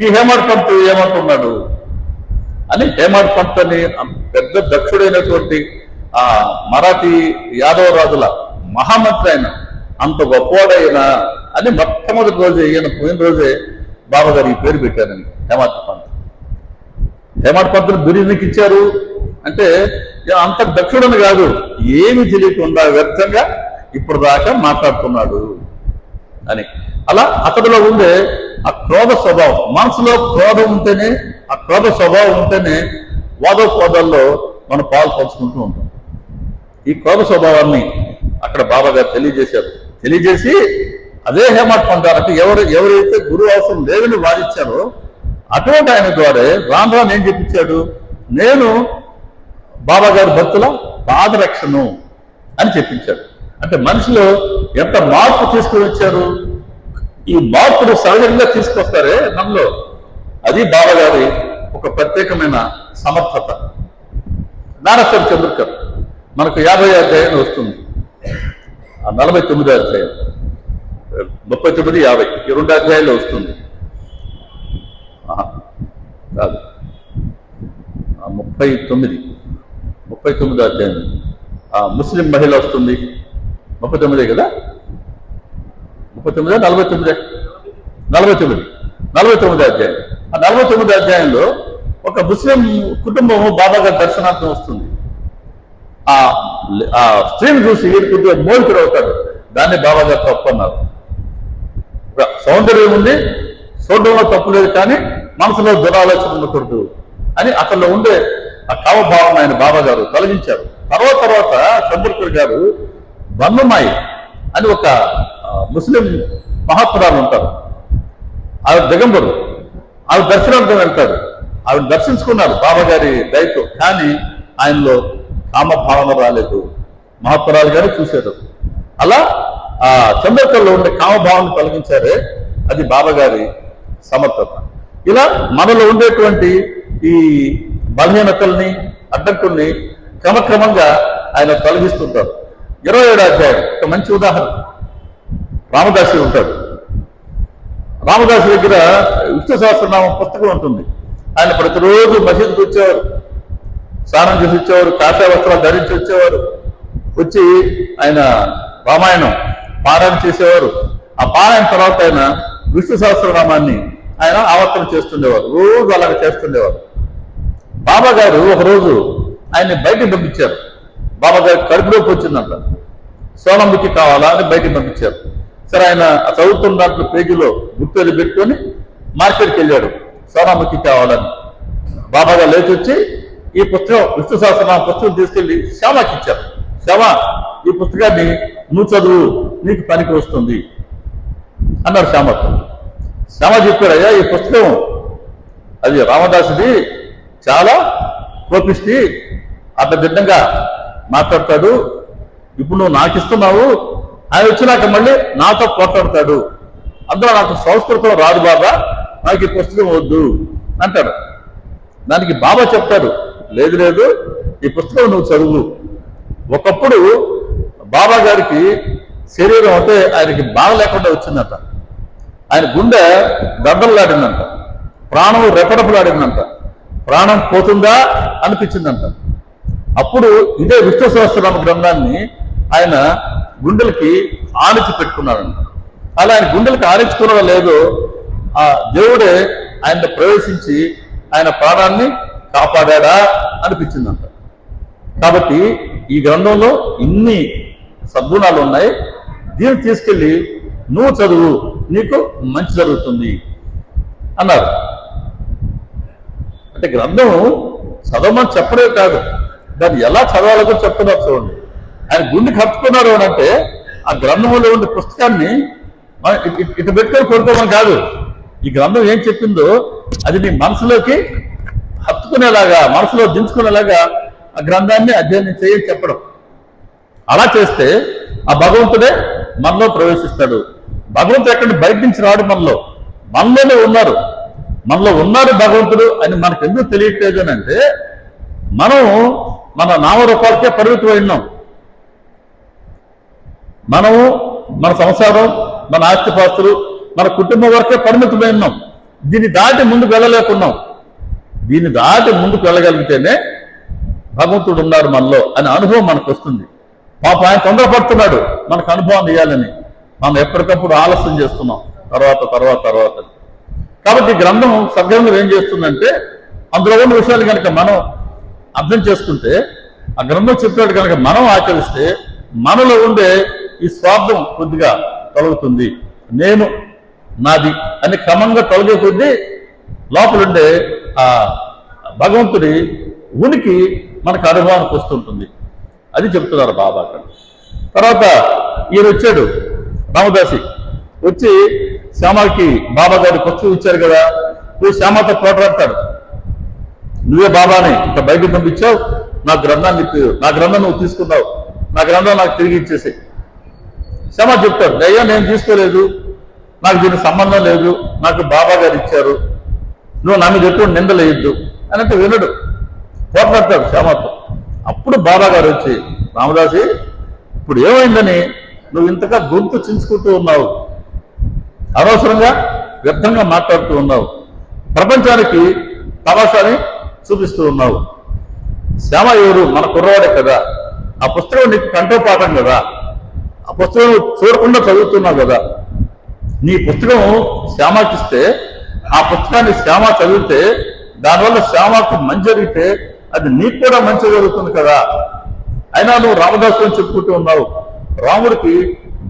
ఈ హేమంత్ పంత్ ఏమంటున్నాడు అని, హేమంత్ పంత్ అని పెద్ద దక్షుడైనటువంటి ఆ మరాఠీ యాదవ రాజుల మహామంత్రి అయిన, అంత గొప్పవాడైనా అని మొట్టమొదటి రోజే, ఈయన పోయిన రోజే బాబా గారు ఈ పేరు పెట్టారని హేమంత్ పంత్. హేమంత్ పంత్ని బిరుదుకి ఇచ్చారు అంటే అంత దక్షుడని కాదు, ఏమి తెలియకుండా వ్యర్థంగా ఇప్పుడు దాకా మాట్లాడుతున్నాడు అని. అలా అతడిలో ఉండే ఆ క్రోధ స్వభావం, మనసులో క్రోధం ఉంటేనే, ఆ క్రోధ స్వభావం ఉంటేనే వాదోపాదాల్లో మనం పాలు పంచుకుంటూ ఉంటాం. ఈ క్రోధ స్వభావాన్ని అక్కడ బాబా గారు తెలియజేసి అదే హేమంత్ పంత్ అంటే ఎవరైతే గురువు అవసరం లేదని వాదించారో అటువంటి ఆయన ద్వారా రాను ఏం చెప్పించాడు, నేను బాబా గారి భక్తుల పాదరక్షను అని చెప్పించాడు. అంటే మనిషిలో ఎంత మార్పు తీసుకుని వచ్చారు, ఈ మార్పును సహజంగా తీసుకొస్తారే మనలో, అది బాబా గారి ఒక ప్రత్యేకమైన సమర్థత. నారాయణ చంద్రకర్ మనకు 50వ అధ్యాయం వస్తుంది, 49వ అధ్యాయం, 39, 50 ఈ 2 అధ్యాయాల్లో వస్తుంది. కాదు 39వ అధ్యాయం ముస్లిం మహిళ వస్తుంది. 39 కదా, 39, 49 అధ్యాయం. ఆ 49వ అధ్యాయంలో ఒక ముస్లిం కుటుంబం బాబా గారి దర్శనార్థం వస్తుంది. ఆ స్త్రీని చూసి వీరి కొద్దిగా మోహితుడు అవుతాడు. దాన్ని బాబా గారు తప్పు అన్నారు. సౌందర్యం ఉంది, చూడడంలో తప్పు లేదు, కానీ మనసులో దురాలోచన ఉండకూడదు అని అతనిలో ఉండే ఆ కామభావం ఆయన బాబా గారు తొలగించారు. తర్వాత చంద్రకర్ గారు బన్నుమాయి అని ఒక ముస్లిం మహాత్మురాలు ఉంటారు, ఆవిడ దిగంబరు, ఆవిడ దర్శనార్థం వెళ్తారు. ఆవిడ దర్శించుకున్నారు బాబా గారి దయతో, కానీ ఆయనలో కామభావన రాలేదు. మహాత్మురాలు గారు చూశారు. అలా ఆ చంద్రకర్లో ఉండే కామభావాన్ని తొలగించారే, అది బాబా గారి సమర్థత. ఇలా మనలో ఉండేటువంటి ఈ బలహీనతల్ని, అడ్డంకుల్ని క్రమక్రమంగా ఆయన తొలగిస్తుంటారు. 27వ అధ్యాయం ఒక మంచి ఉదాహరణ. రామదాసి ఉంటాడు. రామదాసు దగ్గర విష్ణు సహస్రనామం పుస్తకం ఉంటుంది. ఆయన ప్రతిరోజు మసీదుకి వచ్చేవారు, స్నానం చేసి వచ్చేవారు, కాషాయ వస్త్రాలు ధరించి వచ్చేవారు. వచ్చి ఆయన రామాయణం పారాయణ చేసేవారు. ఆ పారాయణ తర్వాత ఆయన విష్ణు సహస్రనామాన్ని ఆయన ఆవర్తన చేస్తుండేవారు. రోజు అలాగ చేస్తుండేవారు. బాబా గారు ఒకరోజు ఆయన్ని బయటికి పంపించారు. బాబా గారు కడుపులోకి వచ్చిందంట. సోనంబుకి కావాలా అని బయటికి పంపించారు. సరే, ఆయన చదువుతున్న దాంట్లో పేజీలో గుర్తు పెట్టుకొని మార్కెట్కి వెళ్ళాడు. సోనాముఖి కావాలని బాబా గారు లేచి వచ్చి ఈ పుస్తకం విష్ణు సహస్రనామ పుస్తకం తీసుకెళ్లి శ్యామకి ఇచ్చారు. శ్యామ, ఈ పుస్తకాన్ని నువ్వు చదువు, నీకు పనికి వస్తుంది అన్నారు శ్యామతో. శ్యామ చెప్పాడు, అయ్యా ఈ పుస్తకం అది రామదాసుది, చాలా కోపిష్టి, అడ్డదిడ్డంగా మాట్లాడతాడు. ఇప్పుడు నువ్వు నాకు ఇస్తున్నావు, ఆయన వచ్చినాక మళ్ళీ నాతో పోట్లాడతాడు. అందులో నాకు సంస్కృతం రాదు బాబా, నాకు ఈ పుస్తకం వద్దు అంటాడు. దానికి బాబా చెప్తాడు, లేదు లేదు, ఈ పుస్తకం నువ్వు చదువు. ఒకప్పుడు బాబా గారికి శరీరం అంటే ఆయనకి బాధ లేకుండా వచ్చిందంట. ఆయన గుండె గడ్డలాడిందంట, ప్రాణం రెపరెపలాడిందంట, ప్రాణం పోతుందా అనిపించిందంట. అప్పుడు ఇదే విష్ణు సహస్రనామ గ్రంథాన్ని ఆయన గుండెలకి ఆనిచి పెట్టుకున్నాడంట. అలా ఆయన గుండెలకి ఆనించుకున్నదో లేదో ఆ దేవుడే ఆయన ప్రవేశించి ఆయన ప్రాణాన్ని కాపాడా అనిపించిందంట. కాబట్టి ఈ గ్రంథంలో ఇన్ని సద్గుణాలు ఉన్నాయి, దీన్ని తీసుకెళ్ళి నువ్వు చదువు, నీకు మంచి జరుగుతుంది అన్నారు. అంటే గ్రంథం చదవమని చెప్పడే కాదు, దాన్ని ఎలా చదవాలో కూడా చెప్తున్నారు. చూడండి, ఆయన గుండెకి హత్తుకున్నారు అని అంటే ఆ గ్రంథంలో ఉండే పుస్తకాన్ని ఇటు పెట్టుకొని కొనుక్కోమని కాదు. ఈ గ్రంథం ఏం చెప్పిందో అది నీ మనసులోకి హత్తుకునేలాగా, మనసులో దించుకునేలాగా ఆ గ్రంథాన్ని అధ్యయనం చేయని చెప్పడం. అలా చేస్తే ఆ భగవంతుడే మనలో ప్రవేశిస్తాడు. భగవంతుడు ఎక్కడి బయట నుంచి రాడు, మనలోనే ఉన్నారు. మనలో ఉన్నారు భగవంతుడు అని మనకు ఎందుకు తెలియట్లేదు అని అంటే మనం మన నామరూపాలకే పరిమితమై ఉన్నాం. మనము మన సంసారం, మన ఆస్తిపాస్తులు, మన కుటుంబం వరకే పరిమితమై ఉన్నాం. దీన్ని దాటి ముందుకు వెళ్ళలేకున్నాం. దీన్ని దాటి ముందుకు వెళ్ళగలిగితేనే భగవంతుడు ఉన్నారు మనలో అనే అనుభవం మనకు వస్తుంది. పాప ఆయన తొందరపడుతున్నాడు మనకు అనుభవం ఇవ్వాలని, మనం ఎప్పటికప్పుడు ఆలస్యం చేస్తున్నాం తర్వాత. కాబట్టి గ్రంథం సద్గ్రంథం ఏం చేస్తుందంటే అందులో ఉన్న విషయాలు కనుక మనం అర్థం చేసుకుంటే, ఆ గ్రంథం చెప్పినట్టు కనుక మనం ఆచరిస్తే మనలో ఉండే ఈ స్వార్థం కొద్దిగా తొలగుతుంది. నేను నాది అని క్రమంగా తొలగే కొద్దీ లోపలుండే ఆ భగవంతుడి ఉనికి మనకు అనుభవానికి వస్తుంటుంది. అది చెప్తున్నారు బాబా గారు. తర్వాత ఈయన వచ్చాడు రామదాసి, వచ్చి శ్యామకి బాబా గారి పుస్తకం ఇచ్చారు కదా, నువ్వు శ్యామతో పోట్లాడతాడు. నువ్వే బాబాని ఇంకా బయటకు పంపించావు, నా గ్రంథం నువ్వు తీసుకున్నావు, నా గ్రంథం నాకు తిరిగి ఇచ్చేసి. శ్యామ చెప్తాడు, అయ్యా నేను తీసుకోలేదు, నాకు దీనికి సంబంధం లేదు, నాకు బాబా గారు ఇచ్చారు, నువ్వు నా మీద ఎప్పుడు నిందలేయద్దు అని అంటే వినడు, పోట్లాడతాడు శ్యామతో. అప్పుడు బాబా గారు వచ్చి, రామదాసి ఇప్పుడు ఏమైందని నువ్వు ఇంతగా గొంతు చించుకుంటూ ఉన్నావు, అనవసరంగా వ్యర్థంగా మాట్లాడుతూ ఉన్నావు, ప్రపంచానికి తమాషాని చూపిస్తూ ఉన్నావు. శ్యామ ఎవరు? మన కుర్రవాడే కదా, ఆ పుస్తకం నీకు కంఠోపాఠం కదా, ఆ పుస్తకం చూడకుండా చదువుతున్నావు కదా, నీ పుస్తకం శ్యామకిస్తే ఆ పుస్తకాన్ని శ్యామ చదివితే దానివల్ల శ్యామకు మంచి జరిగితే అది నీకు కూడా మంచి జరుగుతుంది కదా. అయినా నువ్వు రామదాసు అని చెప్పుకుంటూ ఉన్నావు, రాముడికి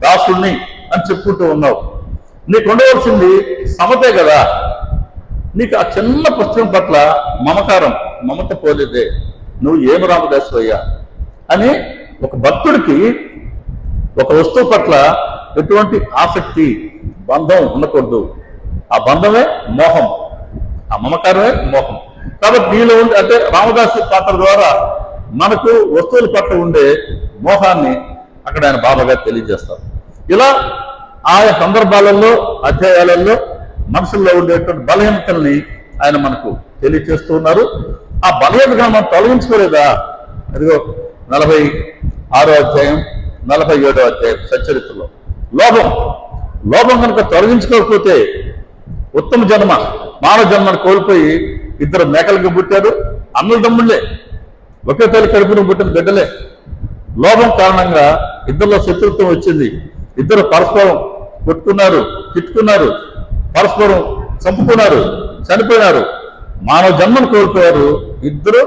దాసుణ్ణి అని చెప్పుకుంటూ ఉన్నావు. నీకు ఉండవలసింది సమతే కదా. నీకు ఆ చిన్న పుస్తకం పట్ల మమత పోలేదే, నువ్వు ఏమి రామదాసు అయ్యా అని ఒక భక్తుడికి ఒక వస్తువు పట్ల ఎటువంటి ఆసక్తి, బంధం ఉండకూడదు. ఆ బంధమే మోహం, ఆ మమకారమే మోహం. కాబట్టి నీలో ఉండే అంటే రామదాసు పాత్ర ద్వారా మనకు వస్తువుల పట్ల ఉండే మోహాన్ని అక్కడ ఆయన బాబాగారు తెలియజేస్తారు. ఇలా ఆయా సందర్భాలలో, అధ్యాయాలలో మనుషుల్లో ఉండేటువంటి బలహీనతల్ని ఆయన మనకు తెలియజేస్తూ ఉన్నారు. ఆ బలహీనతగా మనం తొలగించుకోలేదా? అదిగో 46వ అధ్యాయం 47వ అధ్యాయం సచ్చరిత్రలో. లోభం లోభం కనుక తొలగించుకోకపోతే ఉత్తమ జన్మ మానవ జన్మను కోల్పోయి ఇద్దరు మేకలకు పుట్టారు, అన్నల తమ్ముళ్ళే, ఒకే తల్లి కడుపును పుట్టిన బిడ్డలే. లోభం కారణంగా ఇద్దరిలో శత్రుత్వం వచ్చింది. ఇద్దరు పరస్పరం కొట్టుకున్నారు, తిట్టుకున్నారు, పరస్పరం చంపుకున్నారు, చనిపోయినారు, మానవ జన్మను కోల్పోయారు, ఇద్దరు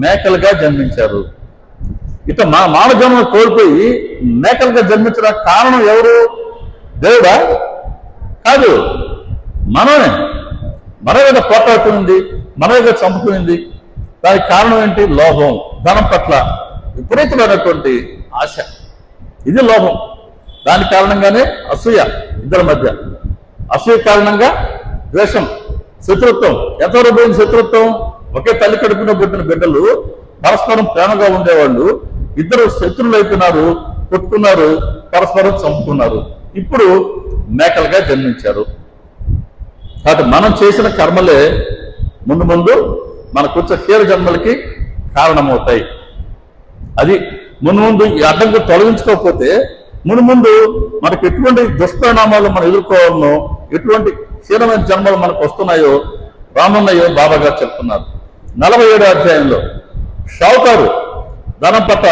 మేకలుగా జన్మించారు. ఇక మానవ జన్మను కోల్పోయి మేకలుగా జన్మించిన కారణం ఎవరు? దేవుడా? కాదు, మనమే. మన మీద పోటాడుతుంది, మన మీద చంపుకునింది. దానికి కారణం ఏంటి? లోభం. ధనం పట్ల విపరీతమైనటువంటి ఆశ, ఇది లోభం. దాని కారణంగానే అసూయ ఇద్దరి మధ్య, అసూయ కారణంగా ద్వేషం, శత్రుత్వం. ఎంతవరకు పోయింది శత్రుత్వం? ఒకే తల్లి కడుపున పుట్టిన బిడ్డలు పరస్పరం ప్రేమగా ఉండేవాళ్ళు, ఇద్దరు శత్రువులు అయిపోయినారు, కొట్టుకున్నారు, పరస్పరం చంపుకున్నారు, ఇప్పుడు మేకలుగా జన్మించారు. కాబట్టి మనం చేసిన కర్మలే ముందు ముందు మనకు వచ్చే హీన జన్మలకి కారణమవుతాయి. అది ముందు ఈ అడ్డంకు తొలగించుకోకపోతే ముందు మనకు ఎటువంటి దుష్పరిణామాలు మనం ఎదుర్కోవాలనో, ఎటువంటి హీనమైన జన్మలు మనకు వస్తున్నాయో రానున్నాయో బాబా గారు చెప్తున్నారు. 47వ అధ్యాయంలో షావుకారు ధనం పట్ల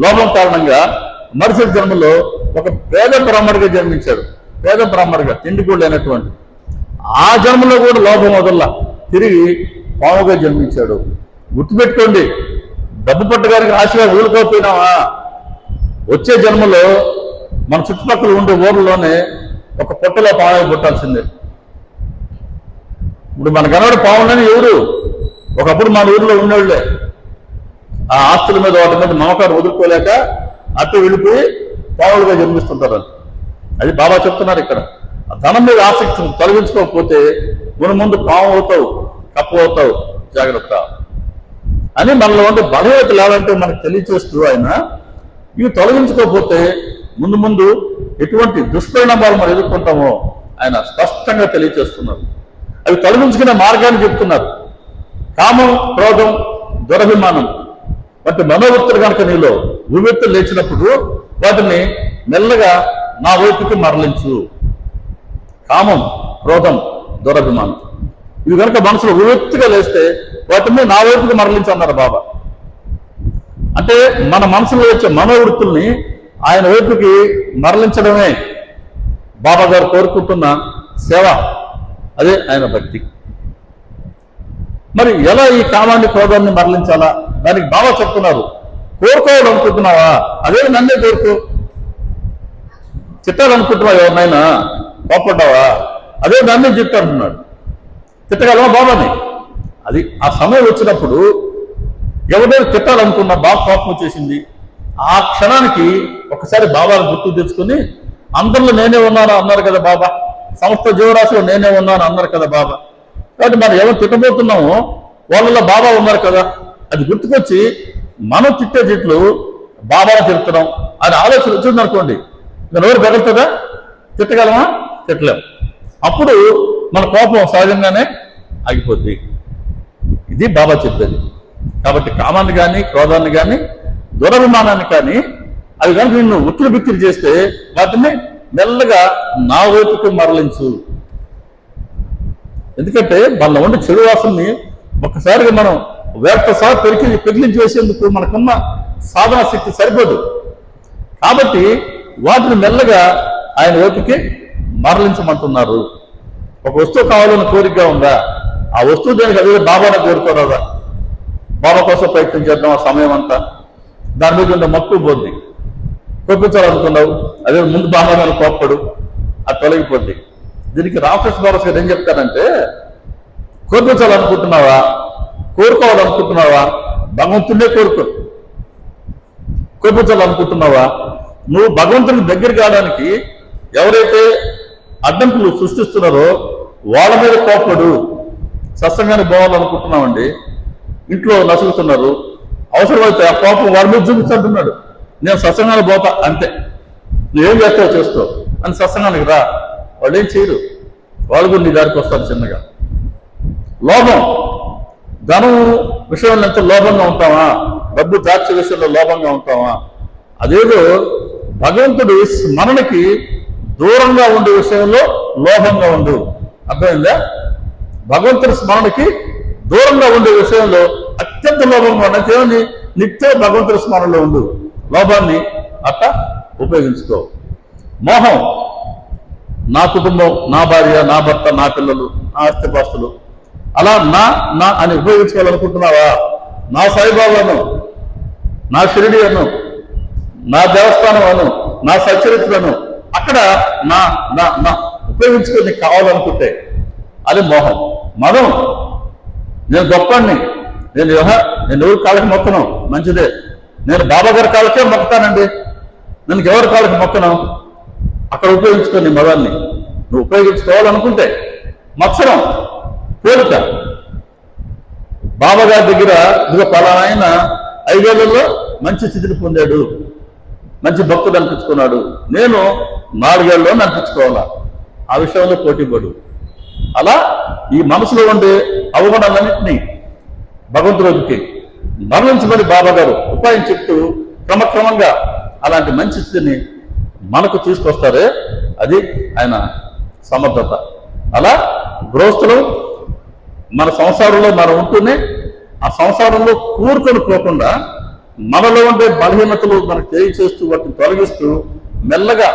లోభం కారణంగా మరుసటి జన్మలో ఒక పేద బ్రాహ్మడిగా జన్మించాడు. పేద బ్రాహ్మడిగా, తిండి కూడా లేనటువంటి. ఆ జన్మలో కూడా లోభం వదల్లా తిరిగి పాముగా జన్మించాడు. గుర్తుపెట్టుకోండి, డబ్బు పట్టడానికి ఆశగా వదులుకోకపోయినావా, వచ్చే జన్మలో మన చుట్టుపక్కల ఉండే ఊర్లలోనే ఒక పొట్టలో పాము పుట్టాల్సిందే. ఇప్పుడు మన కనబడి పావులని ఎవరు? ఒకప్పుడు మన ఊరిలో ఉండేవాళ్ళే. ఆ ఆస్తుల మీద వాటి మీద మమకారం వదులుకోలేక అటు వెళ్ళిపోయి పావులుగా జన్మిస్తుంటారు. అది బాబా చెప్తున్నారు ఇక్కడ. ఆ ధనం మీద ఆసక్తిని తొలగించుకోకపోతే ముందు పాము అవుతావు, కప్పు అవుతావు, జాగ్రత్త అని మనలో ఉండే బలహీనతలు ఏదంటే మనకు తెలియచేస్తూ ఆయన ఇవి తొలగించుకోకపోతే ముందు ఎటువంటి దుష్పరిణామాలు మనం ఎదుర్కొంటామో ఆయన స్పష్టంగా తెలియచేస్తున్నారు. అవి తొలగించుకునే మార్గాన్ని చెప్తున్నారు. కామం, క్రోధం, దురభిమానం వంటి మనోవృత్తులు కనుక నీలో ఉవ్వెత్తులు లేచినప్పుడు వాటిని మెల్లగా నా వైపుకి మరలించు. కామం, క్రోధం, దురభిమానం ఇవి కనుక మనసులో ఉవ్వెత్తుగా లేస్తే వాటిని నా వైపుకి మరలించు అన్నారు బాబా. అంటే మన మనసులో వచ్చే మనోవృత్తుల్ని ఆయన వైపుకి మరలించడమే బాబా గారు కోరుకుంటున్న సేవ, అదే ఆయన భక్తి. మరి ఎలా ఈ కామాన్ని, క్రోధాన్ని మరలించాలా? దానికి బాబా చెప్తున్నారు. కోరుకోవాలనుకుంటున్నావా? అదే నన్నే కోరుకో. తిట్టాలనుకుంటున్నావా? ఎవరినైనా కోపడ్డావా? అదే నన్నే చెప్తానంటున్నాడు. తిట్టగలవా బాబాని? అది ఆ సమయం వచ్చినప్పుడు ఎవరైనా తిట్టాలనుకున్నా, బాగా కోపం వచ్చేసింది, ఆ క్షణానికి ఒకసారి బాబాను గుర్తు తెచ్చుకొని అందరిలో నేనే ఉన్నాను అన్నారు కదా బాబా, సమస్త జీవరాశిలో నేనే ఉన్నాను అన్నారు కదా బాబా. కాబట్టి మనం ఎవరు తిట్టబోతున్నామో వాళ్ళలో బాబా ఉన్నారు కదా, అది గుర్తుకొచ్చి మనం తిట్టే తిట్లు బాబాను తిడుతున్నాం అని ఆలోచన వచ్చింది అనుకోండి, ఎవరు బెగలుతుందా? తిట్టగలమా? తిట్టలేము. అప్పుడు మన కోపం సహజంగానే ఆగిపోద్ది. ఇది బాబా చెప్పేది. కాబట్టి కామాన్ని కానీ, క్రోధాన్ని కానీ, దురభిమానాన్ని కానీ అవి కనుక నిన్ను ఉత్తులు బిక్కిరి చేస్తే వాటిని మెల్లగా నా వైపుకి మరలించు. ఎందుకంటే వాళ్ళ ఉండే చెడు వాసనని ఒక్కసారిగా మనం వేర్తసారి పెగిలించి వేసేందుకు మనకున్న సాధన శక్తి సరిపోదు. కాబట్టి వాటిని మెల్లగా ఆయన వైపుకి మరలించమంటున్నారు. ఒక వస్తువు కావాలని కోరికగా ఉందా? ఆ వస్తువు దానికి అదే బాబానే కోరుకోరాదా? బాబా కోసం ప్రయత్నం చేద్దాం ఆ సమయం అంతా, దాని మీద ఉండే మక్కువ పోద్ది. కోపించాలనుకున్నావు, అదే ముందు బాబాగా కోప్పడు, అది తొలగిపోద్ది. దీనికి రామకృష్ణ బాబాస్ గారు ఏం చెప్తారంటే, కోపించాలనుకుంటున్నావా, కోరుకోవాలనుకుంటున్నావా, భగవంతుడే కోరుకో. కోపించాలనుకుంటున్నావా, నువ్వు భగవంతుని దగ్గర కావడానికి ఎవరైతే అడ్డంకులు సృష్టిస్తున్నారో వాళ్ళ మీద కోపడు. సత్సంగానికి పోవాలనుకుంటున్నామండి, ఇంట్లో నసుగుతున్నారు, అవసరమైతే ఆ కోపం వాడి మీద చూపించంటున్నాడు. నేను సత్సంగానికి పోతా, అంతే, నువ్వేం చేస్తావు చేసుకో అని సత్సంగానికి రా. వాళ్ళు ఏం చేయరు, వాళ్ళు కూడా నీ దారికి వస్తారు చిన్నగా. లోభం, ధనం విషయంలో ఎంత లోభంగా ఉంటామా? డబ్బు దాచే విషయంలో లోభంగా ఉంటామా? అదేదో భగవంతుడి స్మరణకి దూరంగా ఉండే విషయంలో లోభంగా ఉండు. అర్థమైందా? భగవంతుడి స్మరణకి దూరంగా ఉండే విషయంలో అత్యంత లోభంగా ఉన్న దేవుని నిత్యం భగవంతుడి స్మరణలో ఉండు. లోభాన్ని అట్ట ఉపయోగించుకో. మోహం, నా కుటుంబం, నా భార్య, నా భర్త, నా పిల్లలు, నా ఆస్తిపాస్తులు, అలా నా నా అని ఉపయోగించుకోవాలనుకుంటున్నావా? నా సాయిబాబాను, నా షిరిడి అను, నా దేవస్థానం అను, నా సచరిత్రను అక్కడ నా నా నా ఉపయోగించుకొని కావాలనుకుంటే అది మోహం. మదం, నేను గొప్పని, నేను ఎవరి కాళ్ళకి మొక్కను, మంచిదే, నేను బాబా గారి కాళ్ళకే మొక్కుతానండి, నేను ఎవరి కాళ్ళకి మొక్కను, అక్కడ ఉపయోగించుకొని మదాన్ని నువ్వు ఉపయోగించుకోవాలనుకుంటే. మత్సరం, కోరిక, బాబా గారి దగ్గర ఇదిగో పలానాయన 5 ఏళ్లలో మంచి స్థితిని పొందాడు, మంచి భక్తుడు అనిపించుకున్నాడు, నేను 4 ఏళ్ళలో అనిపించుకోవాలా, ఆ విషయంలో పోటీపడు. అలా ఈ మనసులో ఉండే అవగుణాలన్నింటినీ భగవంతుడికి మరణించబడి బాబా గారు ఉపాయం చెప్తూ క్రమక్రమంగా అలాంటి మంచి స్థితిని మనకు తీసుకొస్తారే, అది ఆయన సమర్థత. అలా గృహస్థులు మన సంసారంలో మనం ఉంటూనే ఆ సంసారంలో కూరుకొని పోకుండా మనలో ఉండే బలహీనతలు మనకు తెలియచేస్తూ వాటిని తొలగిస్తూ మెల్లగా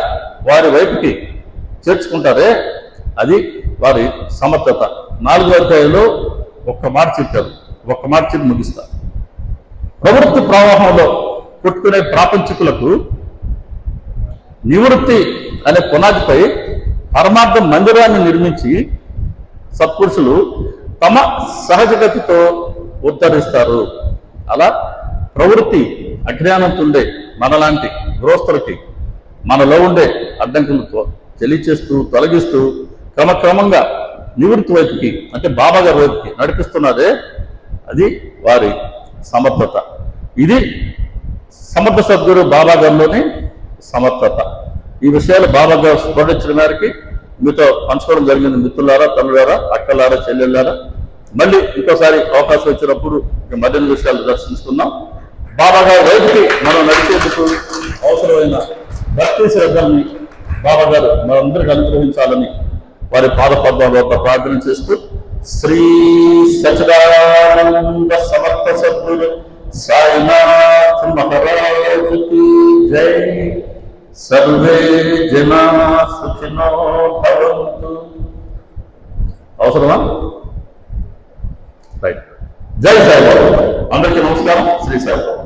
వారి వైపుకి చేర్చుకుంటారే, అది వారి సమర్థత. 4వ అధ్యాయంలో ఒక్క మాట చెప్పారు, ఒక్క మాట చెప్పి ముగిస్తారు. ప్రవృత్తి ప్రవాహంలో కొట్టుకునే ప్రాపంచికులకు నివృత్తి అనే పునాదిపై పరమార్థ మందిరాన్ని నిర్మించి సత్పురుషులు తమ సహజగతితో ఉద్ధరిస్తారు. అలా ప్రవృత్తి అజ్ఞానంతో ఉండే మనలాంటి గృహస్థులకి మనలో ఉండే అడ్డంకులతో తెలియచేస్తూ తొలగిస్తూ క్రమక్రమంగా నివృత్తి వైపుకి అంటే బాబా గారి వైపుకి నడిపిస్తున్నదే, అది వారి సమర్థత. ఇది సమర్థ సద్గురు బాబా గారిలోని సమర్థత. ఈ విషయాలు బాబా గారు స్ఫురించిన మేరకి మీతో పంచుకోవడం జరిగింది. మిత్రులారా, తల్లులారా, అక్కలారా, చెల్లెళ్ళారా, మళ్ళీ ఇంకోసారి అవకాశం వచ్చినప్పుడు మరిన్ని విషయాలు దర్శించుకుందాం. బాబా గారి వైపుకి మనం నడిచేందుకు అవసరమైన భక్తి శ్రద్ధల్ని బాబా గారు మనందరికీ అనుగ్రహించాలని వారి పాదపద్మాల ప్రార్థన చేస్తూ శ్రీ సచిదానంద సమర్థ సద్గురు సాయినాథ్ మహారాజుకి జై. సర్వే జనా సుఖినో భవంతు. అవసరమా? రైట్. జై సాయిబాబా. అందరికీ నమస్కారం. శ్రీ సాయిబాబా.